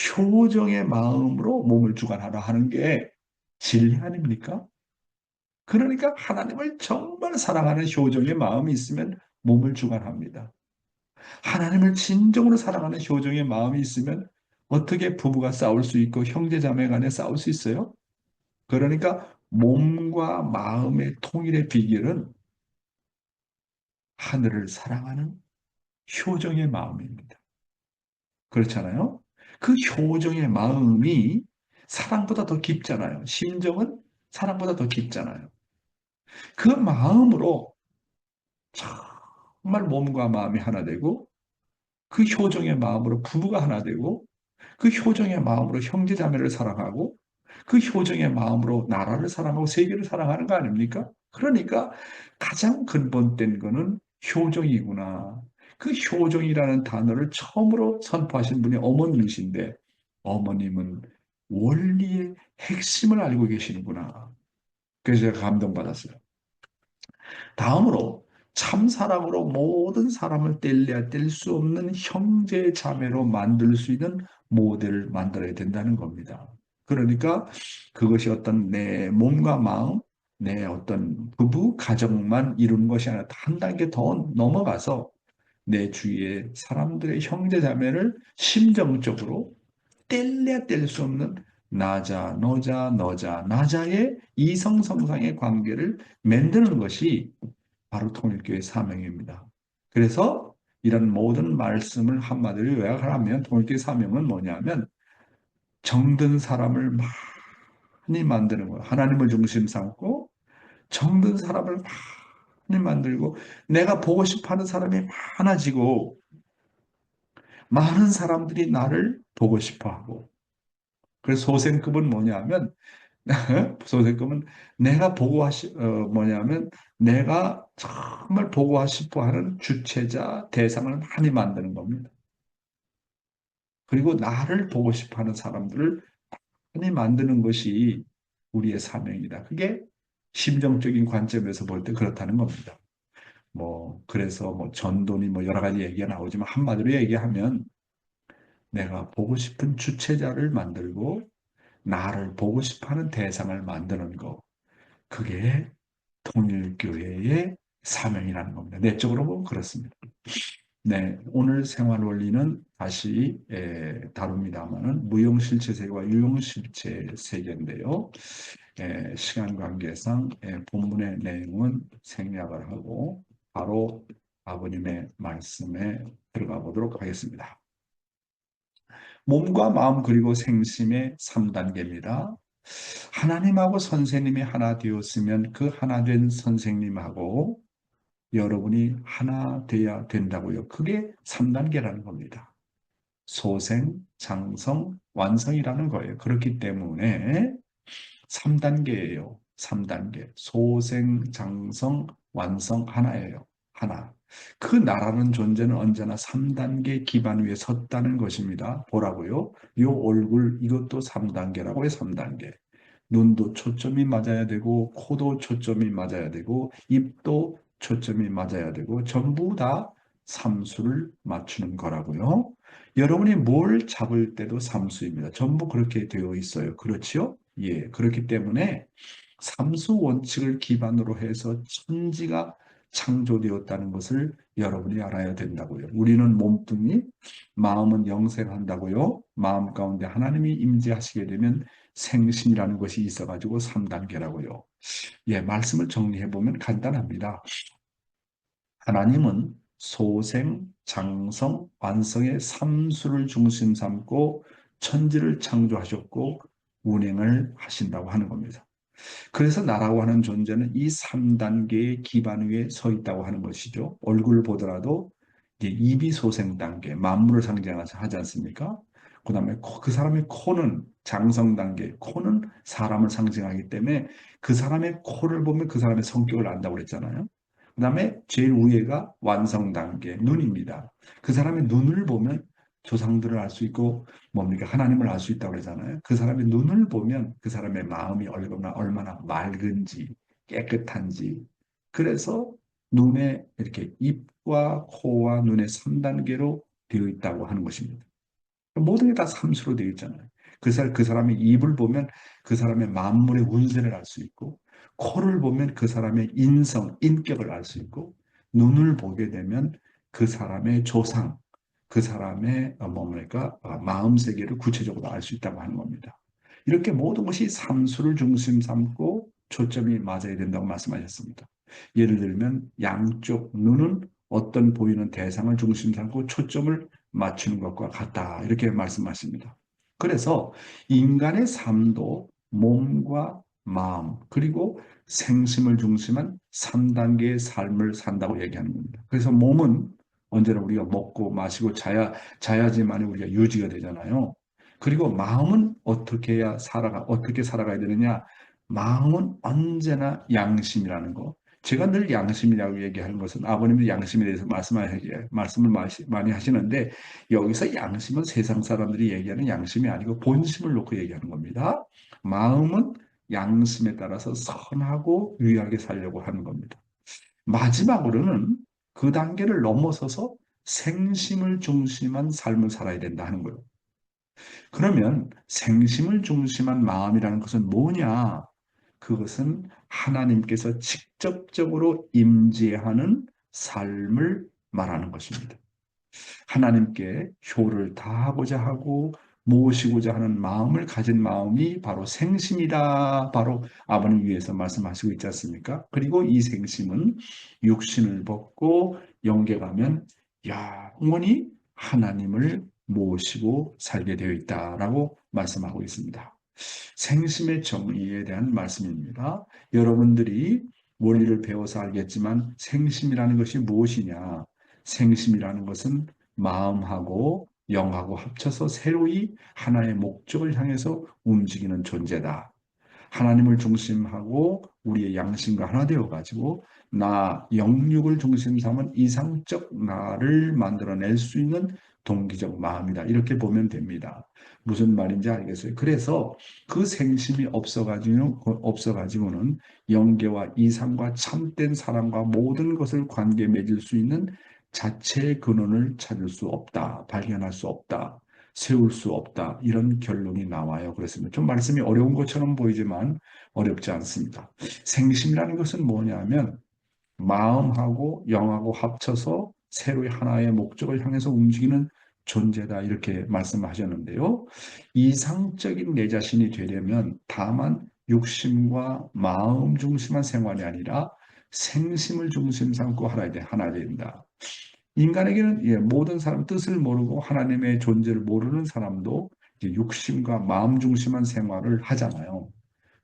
효정의 마음으로 몸을 주관하라 하는 게 진리 아닙니까? 그러니까 하나님을 정말 사랑하는 효정의 마음이 있으면 몸을 주관합니다. 하나님을 진정으로 사랑하는 효정의 마음이 있으면 어떻게 부부가 싸울 수 있고 형제자매 간에 싸울 수 있어요? 그러니까 몸과 마음의 통일의 비결은 하늘을 사랑하는 효정의 마음입니다. 그렇잖아요? 그 효정의 마음이 사랑보다 더 깊잖아요. 심정은 사랑보다 더 깊잖아요. 그 마음으로 정말 몸과 마음이 하나 되고 그 효정의 마음으로 부부가 하나 되고 그 효정의 마음으로 형제자매를 사랑하고 그 효정의 마음으로 나라를 사랑하고 세계를 사랑하는 거 아닙니까? 그러니까 가장 근본된 거는 효정이구나. 그 효정이라는 단어를 처음으로 선포하신 분이 어머님이신데 어머님은 원리의 핵심을 알고 계시는구나. 그래서 제가 감동받았어요. 다음으로 참사랑으로 모든 사람을 뗄래야 뗄 수 없는 형제 자매로 만들 수 있는 모델을 만들어야 된다는 겁니다. 그러니까 그것이 어떤 내 몸과 마음, 내 어떤 부부, 가정만 이루는 것이 아니라 한 단계 더 넘어가서 내 주위의 사람들의 형제 자매를 심정적으로 뗄래야 뗄 수 없는 나자, 너자, 너자, 나자의 이성성상의 관계를 만드는 것이 바로 통일교의 사명입니다. 그래서 이런 모든 말씀을 한마디로 요약하면 통일교의 사명은 뭐냐면 정든 사람을 많이 만드는 거예요. 하나님을 중심 삼고 정든 사람을 많이 만들고 내가 보고 싶어하는 사람이 많아지고 많은 사람들이 나를 보고 싶어하고 그래서 소생급은 뭐냐면 소생급은 내가 뭐냐면 내가 정말 보고 싶어 하는 주체자, 대상을 많이 만드는 겁니다. 그리고 나를 보고 싶어 하는 사람들을 많이 만드는 것이 우리의 사명이다. 그게 심정적인 관점에서 볼 때 그렇다는 겁니다. 그래서 전도니 여러 가지 얘기가 나오지만 한마디로 얘기하면 내가 보고 싶은 주체자를 만들고 나를 보고 싶어 하는 대상을 만드는 거. 그게 통일교회의 사명이라는 겁니다. 내적으로 보면 그렇습니다. 네, 오늘 생활 원리는 다시 다룹니다만은 무용실체 세계와 유용실체 세계인데요. 시간 관계상 본문의 내용은 생략을 하고 바로 아버님의 말씀에 들어가 보도록 하겠습니다. 몸과 마음 그리고 생심의 3단계입니다. 하나님하고 선생님이 하나 되었으면 그 하나 된 선생님하고 여러분이 하나 돼야 된다고요. 그게 3단계라는 겁니다. 소생, 장성, 완성이라는 거예요. 그렇기 때문에 3단계예요. 3단계. 소생, 장성, 완성 하나예요. 하나. 그 나라는 존재는 언제나 3단계 기반 위에 섰다는 것입니다. 보라고요. 요 얼굴 이것도 3단계라고요. 3단계. 눈도 초점이 맞아야 되고 코도 초점이 맞아야 되고 입도 초점이 맞아야 되고 전부 다 삼수를 맞추는 거라고요. 여러분이 뭘 잡을 때도 삼수입니다. 전부 그렇게 되어 있어요. 그렇지요? 예. 그렇기 때문에 삼수 원칙을 기반으로 해서 천지가 창조되었다는 것을 여러분이 알아야 된다고요. 우리는 몸뚱이, 마음은 영생한다고요. 마음 가운데 하나님이 임재하시게 되면 생신이라는 것이 있어가지고 3단계라고요. 예, 말씀을 정리해 보면 간단합니다. 하나님은 소생, 장성, 완성의 삼수를 중심 삼고 천지를 창조하셨고 운행을 하신다고 하는 겁니다. 그래서 나라고 하는 존재는 이 3단계의 기반 위에 서 있다고 하는 것이죠. 얼굴을 보더라도 이제 입이 소생 단계, 만물을 상징하지 않습니까? 그 다음에 그 사람의 코는 장성 단계, 코는 사람을 상징하기 때문에 그 사람의 코를 보면 그 사람의 성격을 안다고 그랬잖아요. 그 다음에 제일 위에가 완성 단계, 눈입니다. 그 사람의 눈을 보면 조상들을 알 수 있고 뭡니까? 하나님을 알 수 있다고 그러잖아요. 그 사람의 눈을 보면 그 사람의 마음이 얼마나 맑은지, 깨끗한지. 그래서 눈에 이렇게 입과 코와 눈의 3단계로 되어 있다고 하는 것입니다. 모든 게 다 삼수로 되어 있잖아요. 그 사람의 입을 보면 그 사람의 만물의 운세를 알 수 있고, 코를 보면 그 사람의 인성, 인격을 알 수 있고, 눈을 보게 되면 그 사람의 조상, 그 사람의 뭡니까? 마음 세계를 구체적으로 알 수 있다고 하는 겁니다. 이렇게 모든 것이 삼수를 중심 삼고 초점이 맞아야 된다고 말씀하셨습니다. 예를 들면 양쪽 눈은 어떤 보이는 대상을 중심 삼고 초점을 맞추는 것과 같다. 이렇게 말씀하십니다. 그래서 인간의 삶도 몸과 마음 그리고 생심을 중심한 3단계의 삶을 산다고 얘기하는 겁니다. 그래서 몸은 언제나 우리가 먹고 마시고 자야지만 우리가 유지가 되잖아요. 그리고 마음은 어떻게 살아가야 되느냐? 마음은 언제나 양심이라는 거. 제가 늘 양심이라고 얘기하는 것은 아버님도 양심에 대해서 말씀을 많이 하시는데 여기서 양심은 세상 사람들이 얘기하는 양심이 아니고 본심을 놓고 얘기하는 겁니다. 마음은 양심에 따라서 선하고 유의하게 살려고 하는 겁니다. 마지막으로는 그 단계를 넘어서서 생심을 중심한 삶을 살아야 된다 하는 거예요. 그러면 생심을 중심한 마음이라는 것은 뭐냐? 그것은 하나님께서 직접적으로 임재하는 삶을 말하는 것입니다. 하나님께 효를 다하고자 하고 모시고자 하는 마음을 가진 마음이 바로 생심이다. 바로 아버님 위해서 말씀하시고 있지 않습니까? 그리고 이 생심은 육신을 벗고 영계 가면 영원히 하나님을 모시고 살게 되어 있다라고 말씀하고 있습니다. 생심의 정의에 대한 말씀입니다. 여러분들이 원리를 배워서 알겠지만 생심이라는 것이 무엇이냐? 생심이라는 것은 마음하고 영하고 합쳐서 새로이 하나의 목적을 향해서 움직이는 존재다. 하나님을 중심하고 우리의 양심과 하나 되어가지고 영육을 중심 삼은 이상적 나를 만들어낼 수 있는 동기적 마음이다. 이렇게 보면 됩니다. 무슨 말인지 알겠어요? 그래서 그 생심이 없어가지고는 영계와 이상과 참된 사랑과 모든 것을 관계 맺을 수 있는 자체의 근원을 찾을 수 없다. 발견할 수 없다. 세울 수 없다. 이런 결론이 나와요. 그렇습니다. 좀 말씀이 어려운 것처럼 보이지만 어렵지 않습니다. 생심이라는 것은 뭐냐면 마음하고 영하고 합쳐서 새로이 하나의 목적을 향해서 움직이는 존재다. 이렇게 말씀하셨는데요. 이상적인 내 자신이 되려면 다만 육심과 마음 중심한 생활이 아니라 생심을 중심 삼고 하나 된다. 인간에게는 모든 사람 뜻을 모르고 하나님의 존재를 모르는 사람도 이제 육심과 마음 중심한 생활을 하잖아요.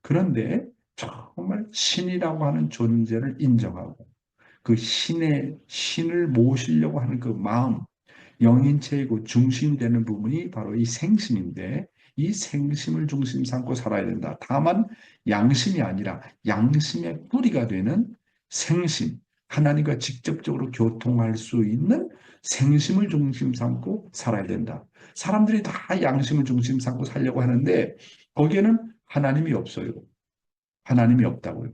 그런데 정말 신이라고 하는 존재를 인정하고 그 신을 모시려고 하는 그 마음, 영인체이고 중심이 되는 부분이 바로 이 생심인데 이 생심을 중심 삼고 살아야 된다. 다만 양심이 아니라 양심의 뿌리가 되는 생심, 하나님과 직접적으로 교통할 수 있는 생심을 중심 삼고 살아야 된다. 사람들이 다 양심을 중심 삼고 살려고 하는데 거기에는 하나님이 없어요. 하나님이 없다고요.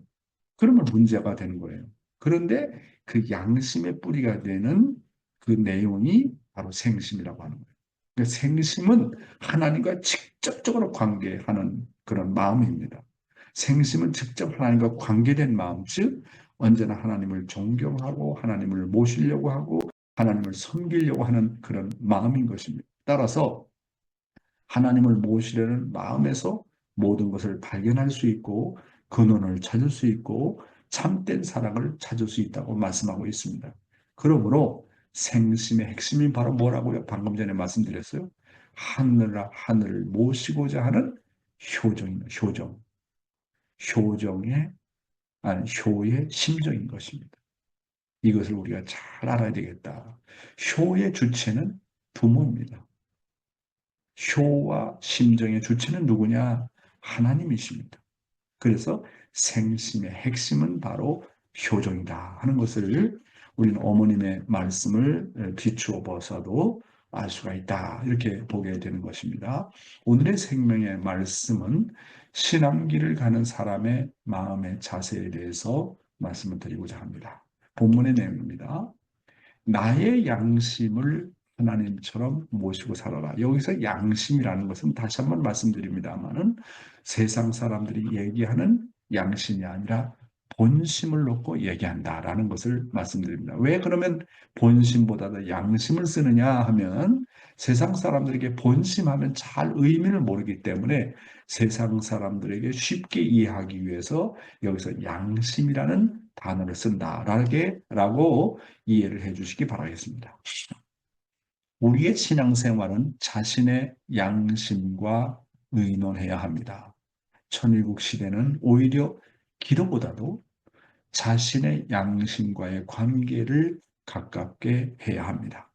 그러면 문제가 되는 거예요. 그런데 그 양심의 뿌리가 되는 그 내용이 바로 생심이라고 하는 거예요. 그러니까 생심은 하나님과 직접적으로 관계하는 그런 마음입니다. 생심은 직접 하나님과 관계된 마음, 즉 언제나 하나님을 존경하고 하나님을 모시려고 하고 하나님을 섬기려고 하는 그런 마음인 것입니다. 따라서 하나님을 모시려는 마음에서 모든 것을 발견할 수 있고 근원을 찾을 수 있고 참된 사랑을 찾을 수 있다고 말씀하고 있습니다. 그러므로 생심의 핵심이 바로 뭐라고요? 방금 전에 말씀드렸어요. 하늘을 모시고자 하는 효정입니다. 효정. 효정의, 아니, 효의 심정인 것입니다. 이것을 우리가 잘 알아야 되겠다. 효의 주체는 부모입니다. 효와 심정의 주체는 누구냐? 하나님이십니다. 그래서 생심의 핵심은 바로 효정이다 하는 것을 우리는 어머님의 말씀을 비추어 보아서도 알 수가 있다. 이렇게 보게 되는 것입니다. 오늘의 생명의 말씀은 신앙길을 가는 사람의 마음의 자세에 대해서 말씀을 드리고자 합니다. 본문의 내용입니다. 나의 양심을 하나님처럼 모시고 살아라. 여기서 양심이라는 것은 다시 한번 말씀드립니다만은 세상 사람들이 얘기하는 양심이 아니라 본심을 놓고 얘기한다라는 것을 말씀드립니다. 왜 그러면 본심보다 도 양심을 쓰느냐 하면 세상 사람들에게 본심하면 잘 의미를 모르기 때문에 세상 사람들에게 쉽게 이해하기 위해서 여기서 양심이라는 단어를 쓴다라고 이해를 해 주시기 바라겠습니다. 우리의 신앙생활은 자신의 양심과 의논해야 합니다. 천일국 시대는 오히려 기도보다도 자신의 양심과의 관계를 가깝게 해야 합니다.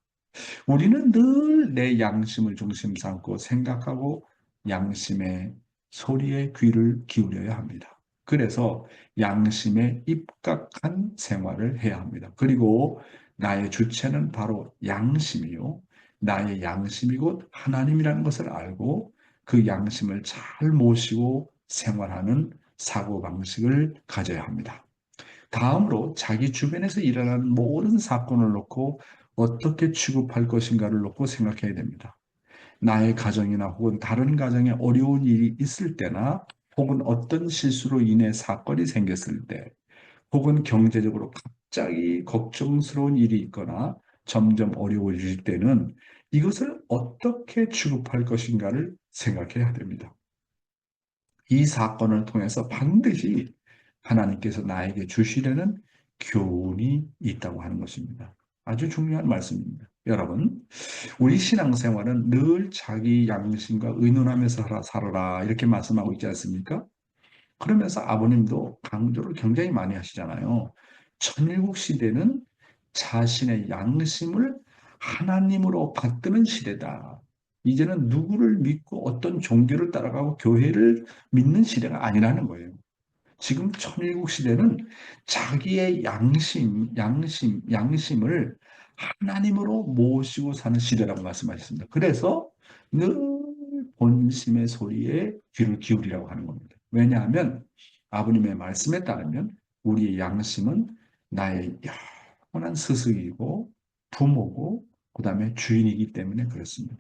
우리는 늘 내 양심을 중심 삼고 생각하고 양심의 소리에 귀를 기울여야 합니다. 그래서 양심에 입각한 생활을 해야 합니다. 그리고 나의 주체는 바로 양심이요. 나의 양심이 곧 하나님이라는 것을 알고 그 양심을 잘 모시고 생활하는 사고방식을 가져야 합니다. 다음으로 자기 주변에서 일어나는 모든 사건을 놓고 어떻게 취급할 것인가를 놓고 생각해야 됩니다. 나의 가정이나 혹은 다른 가정에 어려운 일이 있을 때나 혹은 어떤 실수로 인해 사건이 생겼을 때 혹은 경제적으로 갑자기 걱정스러운 일이 있거나 점점 어려워질 때는 이것을 어떻게 취급할 것인가를 생각해야 됩니다. 이 사건을 통해서 반드시 하나님께서 나에게 주시려는 교훈이 있다고 하는 것입니다. 아주 중요한 말씀입니다. 여러분, 우리 신앙생활은 늘 자기 양심과 의논하면서 살아라 이렇게 말씀하고 있지 않습니까? 그러면서 아버님도 강조를 굉장히 많이 하시잖아요. 천일국 시대는 자신의 양심을 하나님으로 받드는 시대다. 이제는 누구를 믿고 어떤 종교를 따라가고 교회를 믿는 시대가 아니라는 거예요. 지금 천일국 시대는 자기의 양심을 하나님으로 모시고 사는 시대라고 말씀하셨습니다. 그래서 늘 본심의 소리에 귀를 기울이라고 하는 겁니다. 왜냐하면 아버님의 말씀에 따르면 우리의 양심은 나의 영원한 스승이고 부모고 그 다음에 주인이기 때문에 그렇습니다.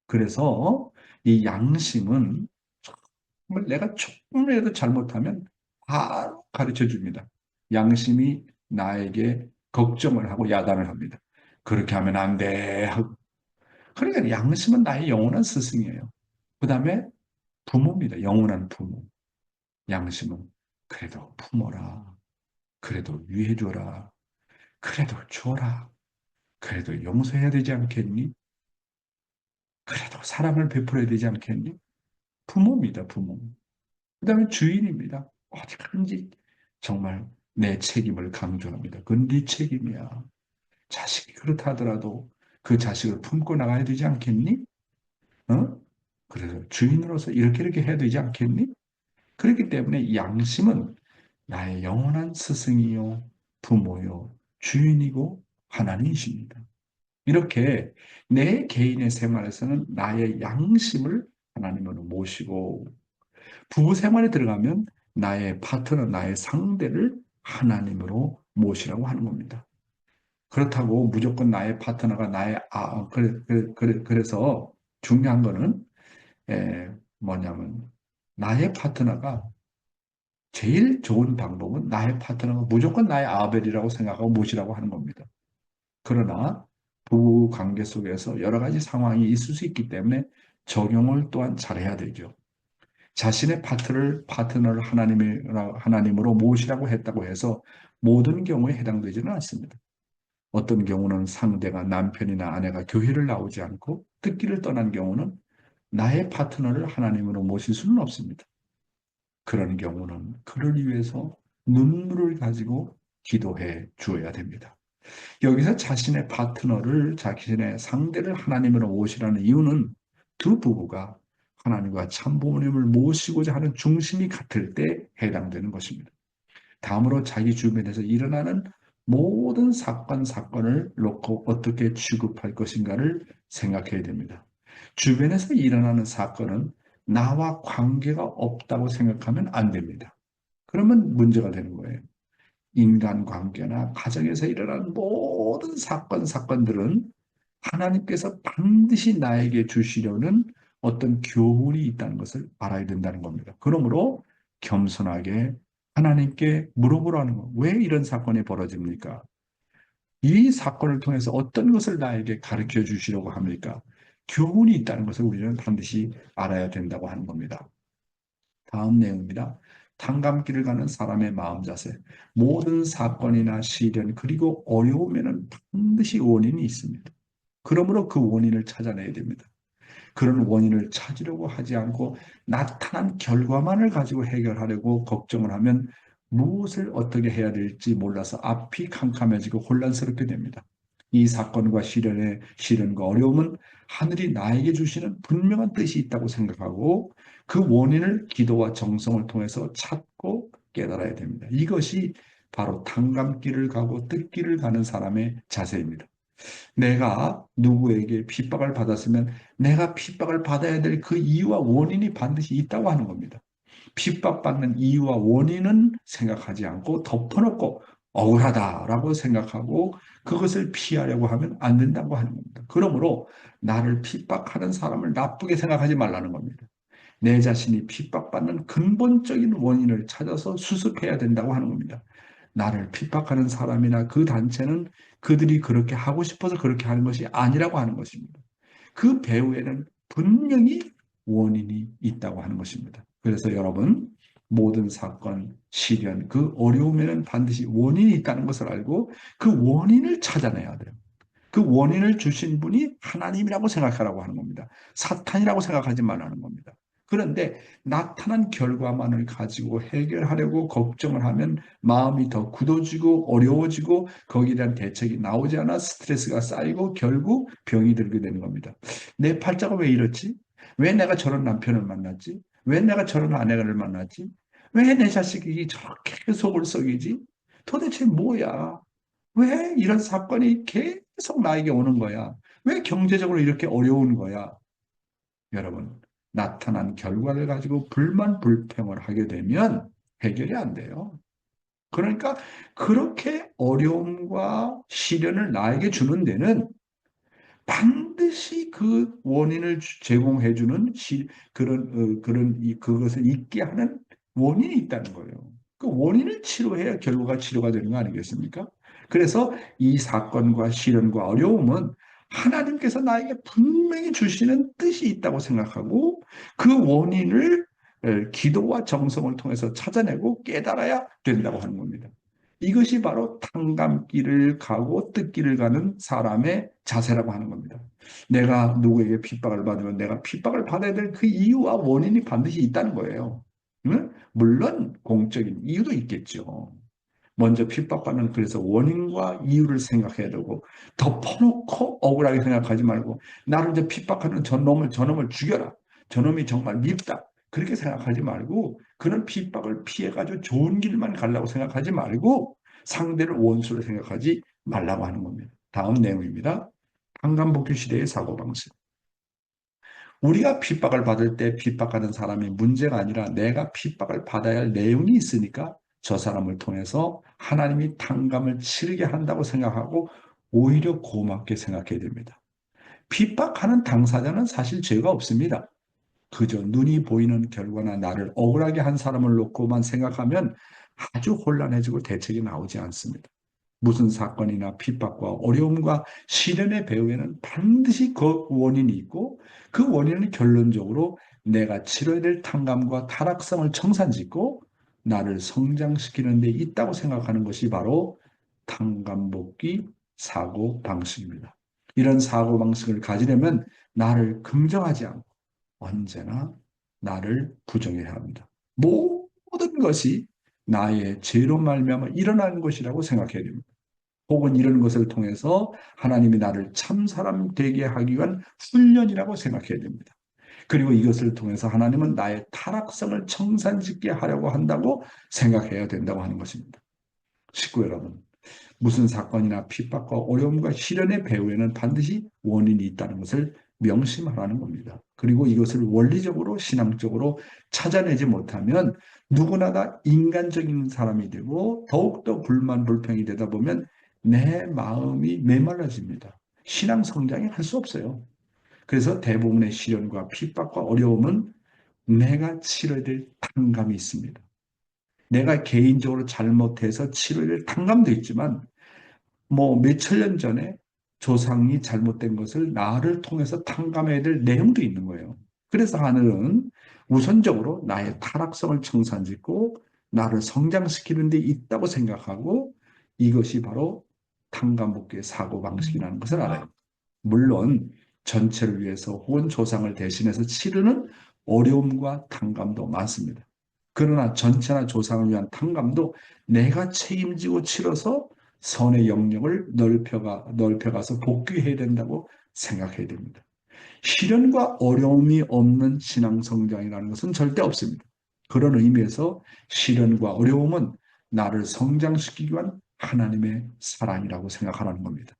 그래서 이 양심은 정말 내가 조금이라도 잘못하면 바로 가르쳐 줍니다. 양심이 나에게 걱정을 하고 야단을 합니다. 그렇게 하면 안 돼. 하고. 그러니까 양심은 나의 영원한 스승이에요. 그 다음에 부모입니다. 영원한 부모. 양심은 그래도 부모라. 그래도 위해줘라. 그래도 줘라. 그래도 용서해야 되지 않겠니? 그래도 사랑을 베풀어야 되지 않겠니? 부모입니다. 부모. 그 다음에 주인입니다. 어디든지 정말 내 책임을 강조합니다. 그건 네 책임이야. 자식이 그렇다 하더라도 그 자식을 품고 나가야 되지 않겠니? 어? 그래서 주인으로서 이렇게 해야 되지 않겠니? 그렇기 때문에 양심은 나의 영원한 스승이요, 부모요, 주인이고 하나님이십니다. 이렇게 내 개인의 생활에서는 나의 양심을 하나님으로 모시고 부부 생활에 들어가면 나의 파트너, 나의 상대를 하나님으로 모시라고 하는 겁니다. 그렇다고 무조건 나의 파트너가 그래서 중요한 거는 뭐냐면 나의 파트너가 제일 좋은 방법은 나의 파트너가 무조건 나의 아벨이라고 생각하고 모시라고 하는 겁니다. 그러나 부부 관계 속에서 여러 가지 상황이 있을 수 있기 때문에 적용을 또한 잘해야 되죠. 자신의 파트너를 하나님으로 모시라고 했다고 해서 모든 경우에 해당되지는 않습니다. 어떤 경우는 상대가 남편이나 아내가 교회를 나오지 않고 뜻길을 떠난 경우는 나의 파트너를 하나님으로 모실 수는 없습니다. 그런 경우는 그를 위해서 눈물을 가지고 기도해 주어야 됩니다. 여기서 자신의 파트너를, 자신의 상대를 하나님으로 모시라는 이유는 두 부부가 하나님과 참부모님을 모시고자 하는 중심이 같을 때 해당되는 것입니다. 다음으로 자기 주변에서 일어나는 모든 사건을 놓고 어떻게 취급할 것인가를 생각해야 됩니다. 주변에서 일어나는 사건은 나와 관계가 없다고 생각하면 안 됩니다. 그러면 문제가 되는 거예요. 인간관계나 가정에서 일어나는 모든 사건들은 하나님께서 반드시 나에게 주시려는 어떤 교훈이 있다는 것을 알아야 된다는 겁니다. 그러므로 겸손하게 하나님께 물어보라는 거. 왜 이런 사건이 벌어집니까? 이 사건을 통해서 어떤 것을 나에게 가르쳐 주시려고 합니까? 교훈이 있다는 것을 우리는 반드시 알아야 된다고 하는 겁니다. 다음 내용입니다. 탕감길을 가는 사람의 마음 자세. 모든 사건이나 시련 그리고 어려움에는 반드시 원인이 있습니다. 그러므로 그 원인을 찾아내야 됩니다. 그런 원인을 찾으려고 하지 않고 나타난 결과만을 가지고 해결하려고 걱정을 하면 무엇을 어떻게 해야 될지 몰라서 앞이 캄캄해지고 혼란스럽게 됩니다. 이 사건과 시련과 어려움은 하늘이 나에게 주시는 분명한 뜻이 있다고 생각하고 그 원인을 기도와 정성을 통해서 찾고 깨달아야 됩니다. 이것이 바로 탕감길을 가고 뜻길을 가는 사람의 자세입니다. 내가 누구에게 핍박을 받았으면 내가 핍박을 받아야 될 그 이유와 원인이 반드시 있다고 하는 겁니다. 핍박받는 이유와 원인은 생각하지 않고 덮어놓고 억울하다라고 생각하고 그것을 피하려고 하면 안 된다고 하는 겁니다. 그러므로 나를 핍박하는 사람을 나쁘게 생각하지 말라는 겁니다. 내 자신이 핍박받는 근본적인 원인을 찾아서 수습해야 된다고 하는 겁니다. 나를 핍박하는 사람이나 그 단체는 그들이 그렇게 하고 싶어서 그렇게 하는 것이 아니라고 하는 것입니다. 그 배후에는 분명히 원인이 있다고 하는 것입니다. 그래서 여러분, 모든 사건, 시련, 그 어려움에는 반드시 원인이 있다는 것을 알고 그 원인을 찾아내야 돼요. 그 원인을 주신 분이 하나님이라고 생각하라고 하는 겁니다. 사탄이라고 생각하지 말라는 겁니다. 그런데 나타난 결과만을 가지고 해결하려고 걱정을 하면 마음이 더 굳어지고 어려워지고 거기에 대한 대책이 나오지 않아 스트레스가 쌓이고 결국 병이 들게 되는 겁니다. 내 팔자가 왜 이렇지? 왜 내가 저런 남편을 만났지? 왜 내가 저런 아내를 만났지? 왜 내 자식이 저렇게 속을 썩이지? 도대체 뭐야? 왜 이런 사건이 계속 나에게 오는 거야? 왜 경제적으로 이렇게 어려운 거야? 여러분, 나타난 결과를 가지고 불만 불평을 하게 되면 해결이 안 돼요. 그러니까 그렇게 어려움과 시련을 나에게 주는 데는 반드시 그 원인을 제공해 주는 그것을 있게 하는 원인이 있다는 거예요. 그 원인을 치료해야 결과가 치료가 되는 거 아니겠습니까? 그래서 이 사건과 시련과 어려움은 하나님께서 나에게 분명히 주시는 뜻이 있다고 생각하고 그 원인을 기도와 정성을 통해서 찾아내고 깨달아야 된다고 하는 겁니다. 이것이 바로 탕감길을 가고 뜻길을 가는 사람의 자세라고 하는 겁니다. 내가 누구에게 핍박을 받으면 내가 핍박을 받아야 될 그 이유와 원인이 반드시 있다는 거예요. 응? 물론 공적인 이유도 있겠죠. 먼저 핍박받는 그래서 원인과 이유를 생각해야 되고 덮어놓고 억울하게 생각하지 말고 나를 이제 핍박하는 저놈을 죽여라. 저놈이 정말 밉다. 그렇게 생각하지 말고 그런 핍박을 피해가지고 좋은 길만 가려고 생각하지 말고 상대를 원수로 생각하지 말라고 하는 겁니다. 다음 내용입니다. 한간복귀 시대의 사고방식. 우리가 핍박을 받을 때 핍박하는 사람이 문제가 아니라 내가 핍박을 받아야 할 내용이 있으니까 저 사람을 통해서 하나님이 탕감을 치르게 한다고 생각하고 오히려 고맙게 생각해야 됩니다. 핍박하는 당사자는 사실 죄가 없습니다. 그저 눈이 보이는 결과나 나를 억울하게 한 사람을 놓고만 생각하면 아주 혼란해지고 대책이 나오지 않습니다. 무슨 사건이나 핍박과 어려움과 시련의 배후에는 반드시 그 원인이 있고 그 원인은 결론적으로 내가 치러야 될 탕감과 타락성을 청산짓고 나를 성장시키는 데 있다고 생각하는 것이 바로 탕감복귀 사고 방식입니다. 이런 사고 방식을 가지려면 나를 긍정하지 않고 언제나 나를 부정해야 합니다. 모든 것이 나의 죄로 말미암아 일어나는 것이라고 생각해야 됩니다. 혹은 이런 것을 통해서 하나님이 나를 참사람 되게 하기 위한 훈련이라고 생각해야 됩니다. 그리고 이것을 통해서 하나님은 나의 타락성을 청산짓게 하려고 한다고 생각해야 된다고 하는 것입니다. 식구 여러분, 무슨 사건이나 핍박과 어려움과 시련의 배후에는 반드시 원인이 있다는 것을 명심하라는 겁니다. 그리고 이것을 원리적으로 신앙적으로 찾아내지 못하면 누구나 다 인간적인 사람이 되고 더욱더 불만 불평이 되다 보면 내 마음이 메말라집니다. 신앙 성장이 할 수 없어요. 그래서 대부분의 시련과 핍박과 어려움은 내가 치러야 될 탕감이 있습니다. 내가 개인적으로 잘못해서 치러야 될 탕감도 있지만 뭐 몇천 년 전에 조상이 잘못된 것을 나를 통해서 탕감해야 될 내용도 있는 거예요. 그래서 하늘은 우선적으로 나의 타락성을 청산짓고 나를 성장시키는 데 있다고 생각하고 이것이 바로 탕감복귀의 사고방식이라는 것을 알아요. 물론 전체를 위해서 혹은 조상을 대신해서 치르는 어려움과 탕감도 많습니다. 그러나 전체나 조상을 위한 탕감도 내가 책임지고 치러서 선의 영역을 넓혀가서 복귀해야 된다고 생각해야 됩니다. 시련과 어려움이 없는 신앙 성장이라는 것은 절대 없습니다. 그런 의미에서 시련과 어려움은 나를 성장시키기 위한 하나님의 사랑이라고 생각하라는 겁니다.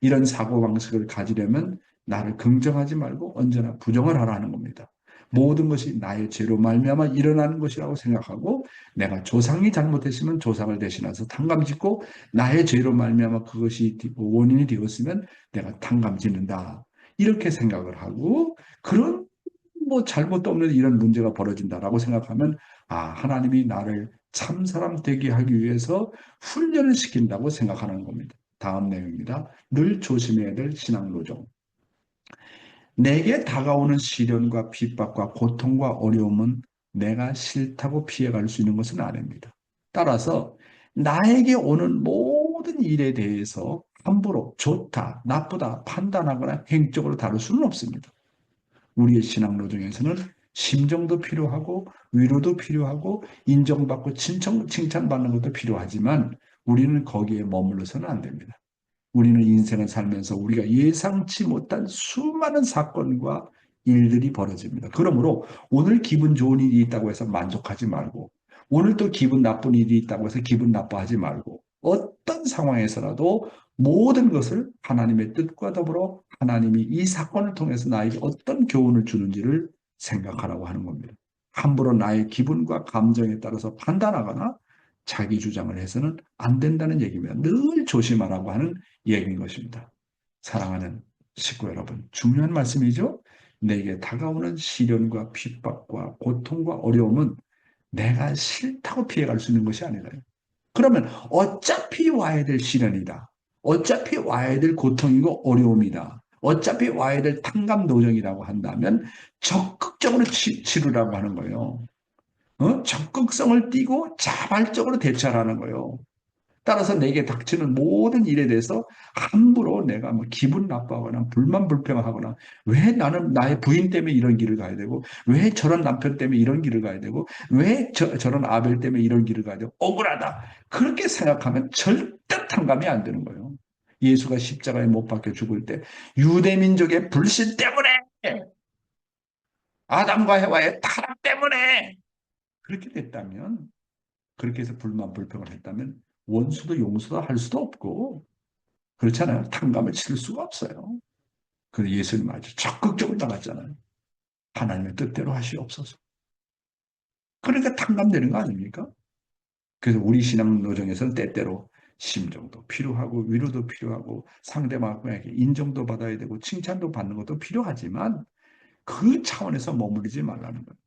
이런 사고방식을 가지려면 나를 긍정하지 말고 언제나 부정을 하라는 겁니다. 모든 것이 나의 죄로 말미암아 일어나는 것이라고 생각하고 내가 조상이 잘못했으면 조상을 대신해서 탕감짓고 나의 죄로 말미암아 그것이 원인이 되었으면 내가 탕감짓는다. 이렇게 생각을 하고 그런 뭐 잘못도 없는 이런 문제가 벌어진다라고 생각하면 하나님이 나를 참사람 되게 하기 위해서 훈련을 시킨다고 생각하는 겁니다. 다음 내용입니다. 늘 조심해야 될 신앙 노정. 내게 다가오는 시련과 핍박과 고통과 어려움은 내가 싫다고 피해갈 수 있는 것은 아닙니다. 따라서 나에게 오는 모든 일에 대해서 함부로 좋다, 나쁘다 판단하거나 행적으로 다룰 수는 없습니다. 우리의 신앙 노정에서는 심정도 필요하고 위로도 필요하고 인정받고 칭찬받는 것도 필요하지만 우리는 거기에 머물러서는 안 됩니다. 우리는 인생을 살면서 우리가 예상치 못한 수많은 사건과 일들이 벌어집니다. 그러므로 오늘 기분 좋은 일이 있다고 해서 만족하지 말고 오늘 또 기분 나쁜 일이 있다고 해서 기분 나빠하지 말고 어떤 상황에서라도 모든 것을 하나님의 뜻과 더불어 하나님이 이 사건을 통해서 나에게 어떤 교훈을 주는지를 생각하라고 하는 겁니다. 함부로 나의 기분과 감정에 따라서 판단하거나 자기 주장을 해서는 안 된다는 얘기입니다. 늘 조심하라고 하는 얘기인 것입니다. 사랑하는 식구 여러분, 중요한 말씀이죠. 내게 다가오는 시련과 핍박과 고통과 어려움은 내가 싫다고 피해갈 수 있는 것이 아니라 그러면 어차피 와야 될 시련이다. 어차피 와야 될 고통이고 어려움이다. 어차피 와야 될 탕감 노정이라고 한다면 적극적으로 치르라고 하는 거예요. 적극성을 띠고 자발적으로 대처하라는 거예요. 따라서 내게 닥치는 모든 일에 대해서 함부로 내가 뭐 기분 나빠하거나 불만 불평하거나 왜 나는 나의 부인 때문에 이런 길을 가야 되고 왜 저런 남편 때문에 이런 길을 가야 되고 왜 저런 아벨 때문에 이런 길을 가야 되고 억울하다. 그렇게 생각하면 절대 탕감이 안 되는 거예요. 예수가 십자가에 못 박혀 죽을 때 유대민족의 불신 때문에 아담과 해와의 타락 때문에 그렇게 됐다면 그렇게 해서 불만 불평을 했다면 원수도 용서도 할 수도 없고 그렇잖아요. 탕감을 치를 수가 없어요. 그래서 예수님 아주 적극적으로 나갔잖아요. 하나님의 뜻대로 하시옵소서. 그러니까 탕감되는 거 아닙니까? 그래서 우리 신앙 노정에서는 때때로 심정도 필요하고 위로도 필요하고 상대방에게 인정도 받아야 되고 칭찬도 받는 것도 필요하지만 그 차원에서 머무르지 말라는 거예요.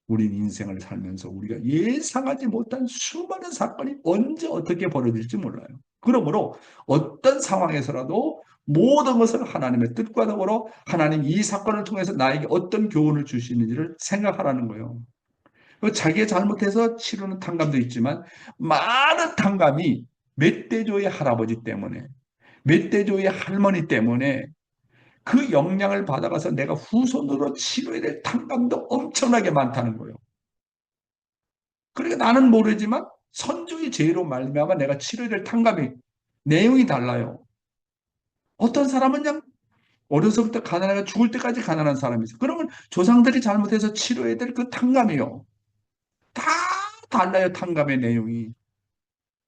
우린 인생을 살면서 우리가 예상하지 못한 수많은 사건이 언제 어떻게 벌어질지 몰라요. 그러므로 어떤 상황에서라도 모든 것을 하나님의 뜻과 더불어 하나님 이 사건을 통해서 나에게 어떤 교훈을 주시는지를 생각하라는 거예요. 자기가 잘못해서 치르는 탕감도 있지만 많은 탕감이 멧돼지의 할아버지 때문에 멧돼지의 할머니 때문에 그 영향을 받아가서 내가 후손으로 치러야 될 탕감도 엄청나게 많다는 거예요. 그러니까 나는 모르지만 선조의 죄로 말미암아 내가 치러야 될 탕감이 내용이 달라요. 어떤 사람은 그냥 어려서부터 가난하게 죽을 때까지 가난한 사람이 있어. 그러면 조상들이 잘못해서 치러야 될 그 탕감이요. 다 달라요, 탕감의 내용이.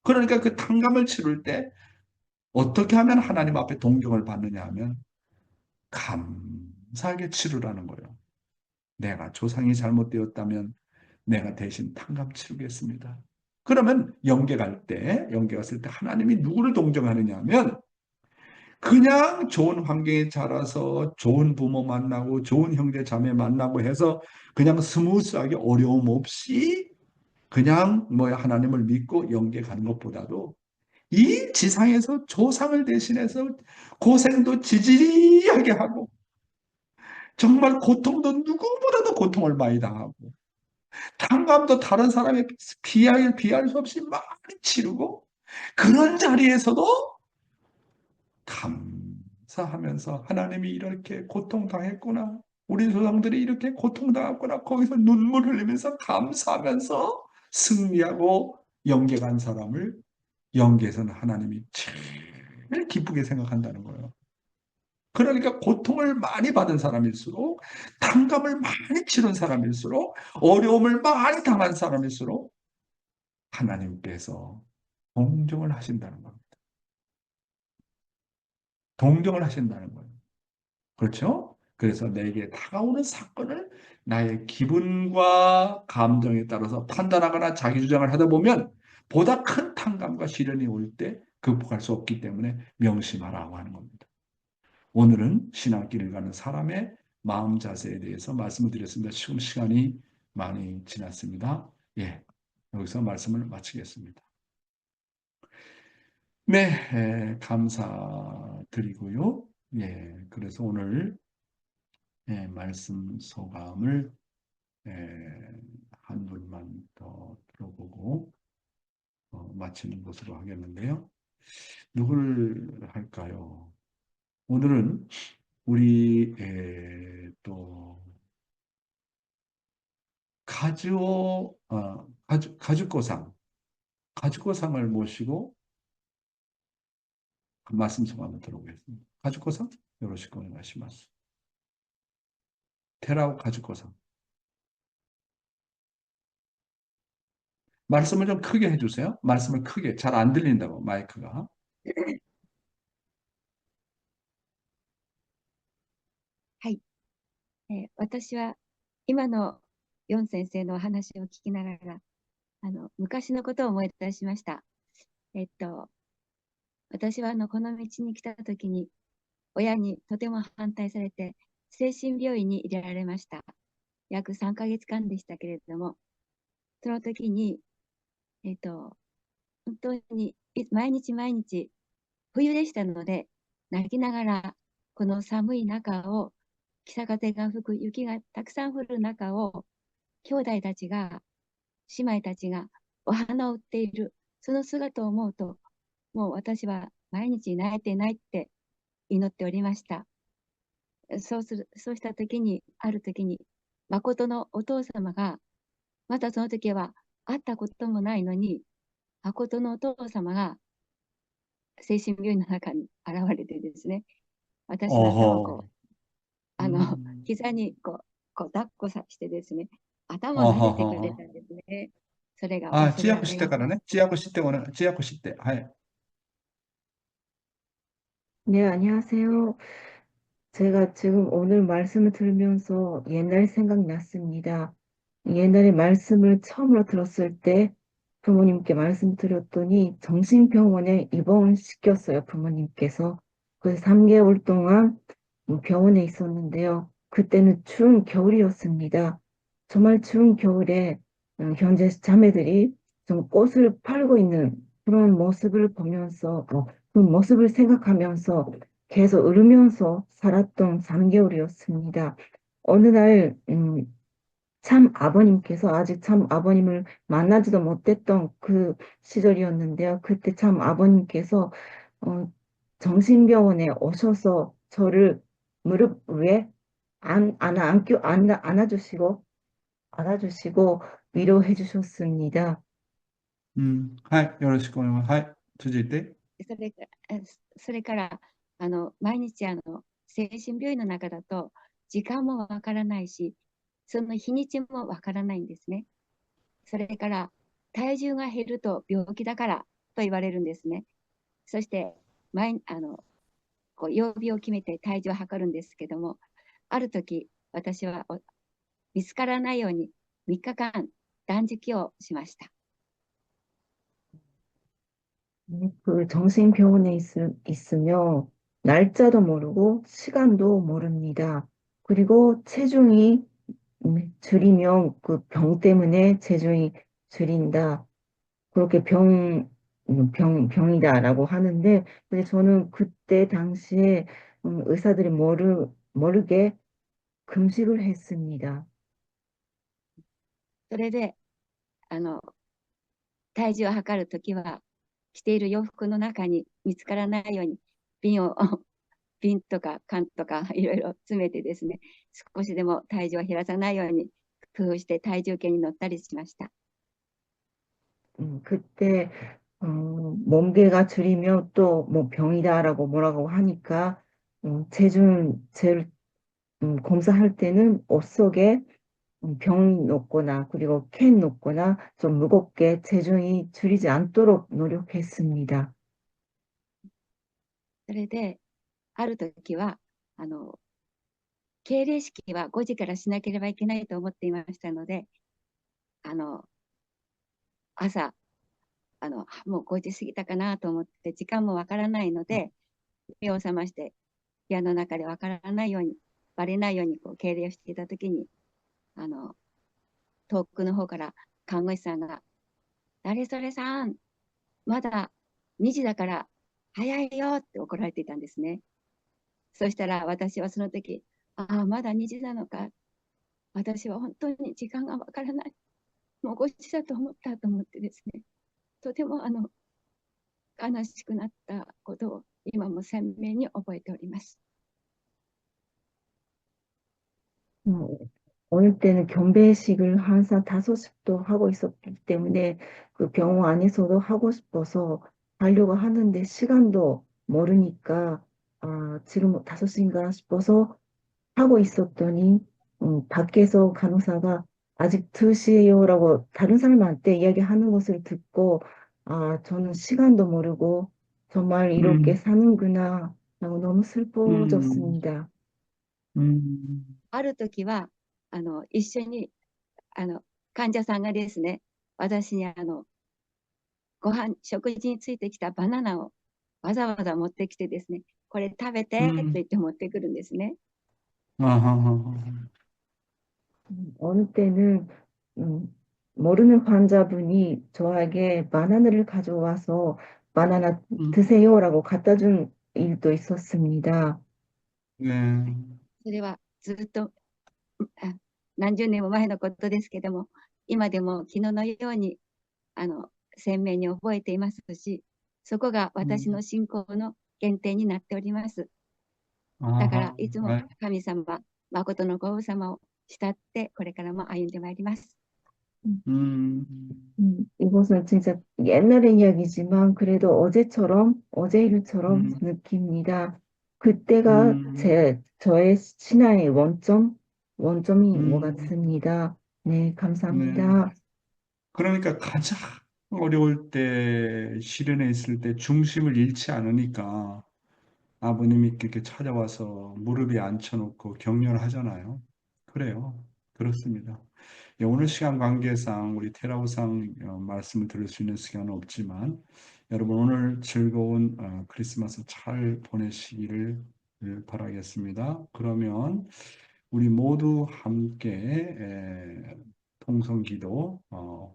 그러니까 그 탕감을 치를 때 어떻게 하면 하나님 앞에 동경을 받느냐 하면 감사하게 치르라는 거예요. 내가 조상이 잘못되었다면 내가 대신 탕감 치르겠습니다. 그러면 영계 갔을 때 하나님이 누구를 동정하느냐 하면 그냥 좋은 환경에 자라서 좋은 부모 만나고 좋은 형제 자매 만나고 해서 그냥 스무스하게 어려움 없이 그냥 하나님을 믿고 영계 가는 것보다도 이 지상에서 조상을 대신해서 고생도 지지리하게 하고 정말 고통도 누구보다도 고통을 많이 당하고 탕감도 다른 사람의 비할 수 없이 많이 치르고 그런 자리에서도 감사하면서 하나님이 이렇게 고통당했구나. 우리 조상들이 이렇게 고통당했구나. 거기서 눈물 흘리면서 감사하면서 승리하고 영계 간 사람을 영계에서는 하나님이 제일 기쁘게 생각한다는 거예요. 그러니까 고통을 많이 받은 사람일수록 탕감을 많이 치른 사람일수록 어려움을 많이 당한 사람일수록 하나님께서 동정을 하신다는 겁니다. 동정을 하신다는 거예요. 그렇죠? 그래서 내게 다가오는 사건을 나의 기분과 감정에 따라서 판단하거나 자기 주장을 하다 보면 보다 큰 탕감과 시련이 올 때 극복할 수 없기 때문에 명심하라고 하는 겁니다. 오늘은 신앙길을 가는 사람의 마음 자세에 대해서 말씀을 드렸습니다. 지금 시간이 많이 지났습니다. 예, 여기서 말씀을 마치겠습니다. 네, 감사드리고요. 예, 그래서 오늘 말씀 소감을 한 분만 더 들어보고 마치는 것으로 하겠는데요. 누굴 할까요? 오늘은 우리 또 가죽고상을 모시고 그 말씀 좀 한번 들어보겠습니다. 가죽고상 요러시고 오네가시마스. 테라오 가죽고상. 말씀을 좀 크게 해주세요. 말씀을 크게. 잘 안 들린다고 마이크가. はい。私は今のヨン先生のお話を聞きながら、昔のことを思い出しました。私はこの道に来た時に、親にとても反対されて、精神病院に入れられました。約3ヶ月間でしたけれども、その時に、本当に毎日毎日、冬でしたので、泣きながら、この寒い中を、北風が吹く、雪がたくさん降る中を、兄弟たちが、姉妹たちがお花を売っている、その姿を思うと、もう私は毎日泣いて泣いて祈っておりました。そうした時に、ある時に、誠のお父様が、またその時は会ったこともないのに、誠のお父様が精神病院の中に現れてですね、私の頭をこう、膝にこう抱っこさしてですね、頭を撫でてくれたんですね。それが忘れられません。知訳して、はい。 네, 안녕하세요. 제가 지금 오늘 말씀을 들으면서 옛날 생각이 났습니다. 옛날에 말씀을 처음으로 들었을 때 부모님께 말씀드렸더니 정신병원에 입원시켰어요, 부모님께서. 그래서 3개월 동안 병원에 있었는데요. 그때는 추운 겨울이었습니다. 정말 추운 겨울에 현재 자매들이 좀 꽃을 팔고 있는 그런 모습을 보면서 그 모습을 생각하면서 계속 울으면서 살았던 3개월이었습니다. 어느 날 참 아버님께서 아직 참 아버님을 만나지도 못했던 그 시절이었는데요. 그때 참 아버님께서 어, 정신병원에 오셔서 저를 무릎 위에 안아주시고 위로해 주셨습니다. はい、よろしくお願いします。はい、続いて。それかそれから毎日精神病院の中だと時間もわからないし、その日にちもわからないんですね。それから体重が減ると病気だからと言われるんですね。そしてこう曜日を決めて体重を測るんですけども、ある時私は見つからないように3日間断食をしました。 그 정신병원에 있으며 날짜도 모르고 시간도 모릅니다. 그리고 체중이 줄이면 그 병 때문에 체중이 줄인다. 그렇게 병이다라고 하는데, 근데 저는 그때 당시에 의사들이 모르게 금식을 했습니다. それで体重を測るときは着ている洋服の中に見つからないように瓶とか缶とかいろいろ詰めてですね、少しでも体重を減らさないように工夫して体重計に乗ったりしました。 그때 몸무게가 줄이면 또 뭐 병이다라고 뭐라고 하니까 제를 검사할 때는 옷 속에 병 넣거나 그리고 캔 넣거나 좀 무겁게 체중이 줄이지 않도록 노력했습니다. それである時は敬礼式は5時からしなければいけないと思っていましたので、朝もう5時過ぎたかなと思って時間もわからないので目を覚まして部屋の中でわからないようにバレないようにこう敬礼をしていた時に遠くの方から看護師さんが誰それさんまだ2時だから早いよって怒られていたんですね。そしたら私はその時、まだ2時なのか、私は本当に時間がわからない、もう5時だと思ったと思ってですね、とても悲しくなったことを今も鮮明に覚えております。 음, 어느 때는 경배식을 항상 5시도 하고 있었기 때문에 그 병원 안에서도 하고 싶어서 하려고 하는데 시간도 모르니까 지금 5시인가 싶어서 하고 있었더니 밖에서 간호사가 아직 2시예요라고 다른 사람한테 이야기하는 것을 듣고 저는 시간도 모르고 정말 이렇게 음, 사는구나 라고 너무 음, 슬퍼졌습니다. ある時は一緒に患者さんがですね、私に食事についてきたバナナをわざわざ持ってきてですね、これ食べてと言って持ってくるんですね。 아하, 어느 때는 음, 모르는 환자분이 저에게 바나나를 가져와서 바나나 음, 드세요라고 갖다 준 일도 있었습니다. 네, それはずっと何十年も前のことですけども、今でも昨日のように鮮明に覚えていますし、そこが私の信仰の原点になっております。だから 아하, いつも神様、誠のご王様を慕ってこれからも歩んでまいります。 음, 이것은 진짜 옛날의 이야기지만 그래도 어제 일처럼 음, 느낍니다. 그때가 음, 저의 신화의 원점인 것 음, 같습니다. 네, 네. 감사합니다. 그러니까 가장 어려울 때, 시련에 있을 때 중심을 잃지 않으니까 아버님이 이렇게 찾아와서 무릎에 앉혀놓고 격려를 하잖아요. 그래요. 그렇습니다. 예, 오늘 시간 관계상 우리 테라우상 말씀을 들을 수 있는 시간은 없지만 여러분 오늘 즐거운 크리스마스 잘 보내시기를 바라겠습니다. 그러면 우리 모두 함께 통성기도,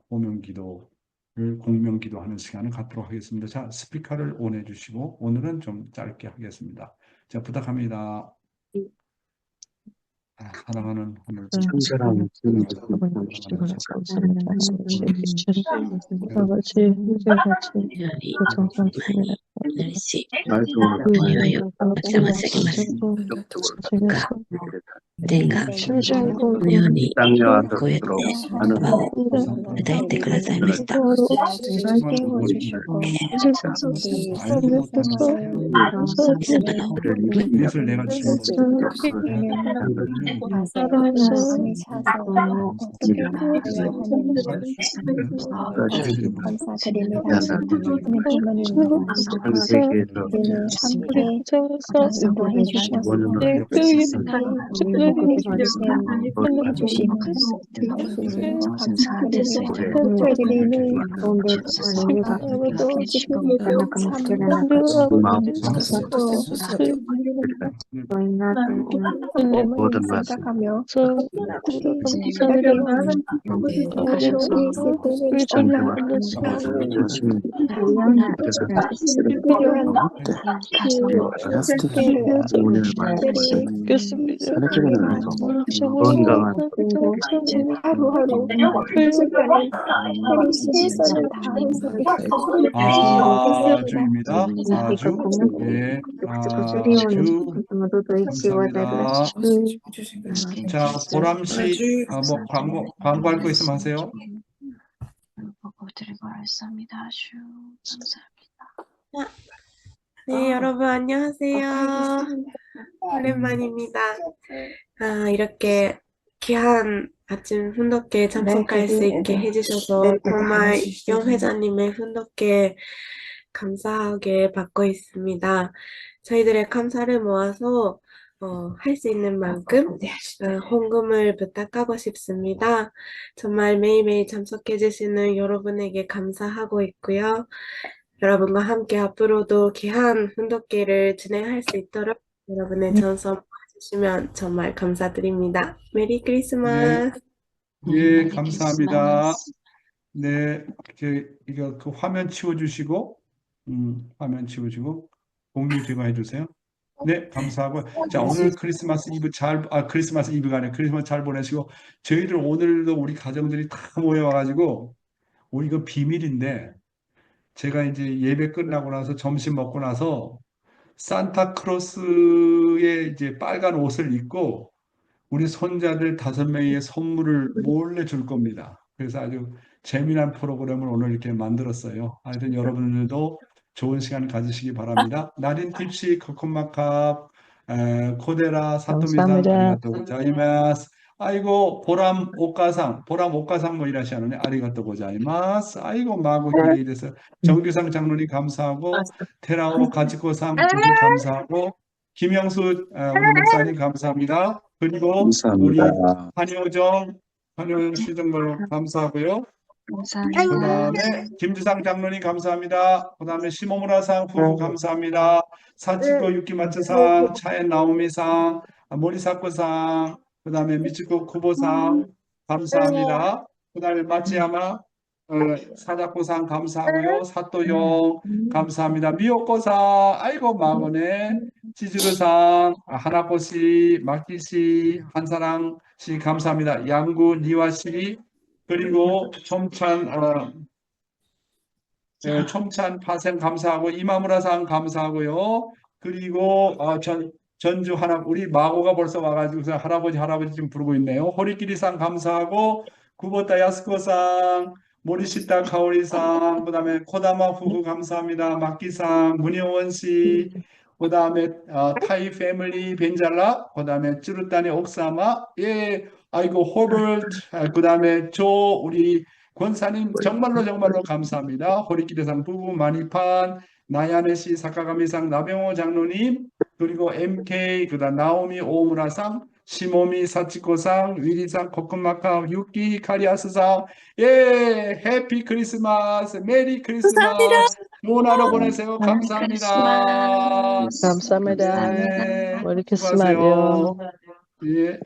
호명기도를 공명기도하는 시간을 갖도록 하겠습니다. 자, 스피커를 온해 주시고 오늘은 좀 짧게 하겠습니다. 자, 부탁합니다. 사랑하는 하늘 친절한 주님, 땅과 아들로 하는 이것을 내가 지금 전 세계에서 원하는 모든 말씀 오늘 말씀 건강한 아주입니다. 아주 예, 아주 감사합니다. 자, 보람씨 뭐 광고할 거 있으면 하세요. 보고 드리고 알겠습니다. 아주 감사합니다. 네, 여러분 안녕하세요. 오랜만입니다. 이렇게 귀한 아침 훈독회에 참석할 수 있게 해주셔서 정말 영 회장님의 훈독회 감사하게 받고 있습니다. 저희들의 감사를 모아서 할 수 있는 만큼 헌금을 부탁하고 싶습니다. 정말 매일매일 참석해주시는 여러분에게 감사하고 있고요. 여러분과 함께 앞으로도 귀한 훈독회를 진행할 수 있도록 여러분의 전선 도와주시면 정말 감사드립니다. 메리 크리스마스. 예, 감사합니다. 네, 이거 그 화면 치워주시고, 화면 치워주고 공유 제거 해주세요. 네, 감사하고. 자, 오늘 크리스마스 이브 크리스마스 이브가 아니라 크리스마스 잘 보내시고, 저희들 오늘도 우리 가정들이 다 모여와가지고, 이거 비밀인데, 제가 이제 예배 끝나고 나서 점심 먹고 나서 산타크로스의 이제 빨간 옷을 입고 우리 손자들 5명에게 선물을 몰래 줄 겁니다. 그래서 아주 재미난 프로그램을 오늘 이렇게 만들었어요. 하여튼 여러분들도 좋은 시간 가지시기 바랍니다. 나린 팁시 코코마캅 코데라 사토미상 아리가또 고자이마스. 아이고 보람 옷가상 뭐 이라시아노네 아리가또 고자이마스. 아이고 마고 기대이 돼서 정규상 장로님 감사하고 테라오 가지코상 두분 감사하고 김영수 우리 목사님 감사합니다. 그리고 우리 한효정 시정로 감사하고요. 그 다음에 김주상 장로님 감사합니다. 그 다음에 시모무라상 후보 감사합니다. 사치코 유키마츠상, 차엔 나오미상, 모리사코상, 그 다음에 미치코 쿠보상 감사합니다. 그 다음에 마치야마 사자코상 감사하고요. 사토용 감사합니다. 미오코상 아이고 마고네 치즈르상 하나코씨 마키씨 한사랑씨 감사합니다. 양구 니와씨 그리고 촘찬 파생 감사하고 이마무라상 감사하고요. 그리고 전주 우리 마고가 벌써 와가지고 할아버지 지금 부르고 있네요. 호리끼리상 감사하고 구보타 야스코상 모리시타 카오리상 그다음에 코다마 후후 감사합니다. 마키상 문효원씨 그다음에 타이 패밀리 벤잘라 그다음에 쭈르타니 옥사마 예 아이고 호버트 그다음에 우리 권사님 정말로 감사합니다. 호리끼리상 부부 마니판 나야네시 사카가미상 나병호 장로님 그리고 MK 그다음 나오미 오무라상 시모미 사치코상 위리상 코코마카 유키 카리아스상 예 해피 크리스마스 메리 크리스마스 좋은 하루 보내세요. 감사합니다. 감사합니다. 네, 메리 수고하세요. 크리스마스요. 예.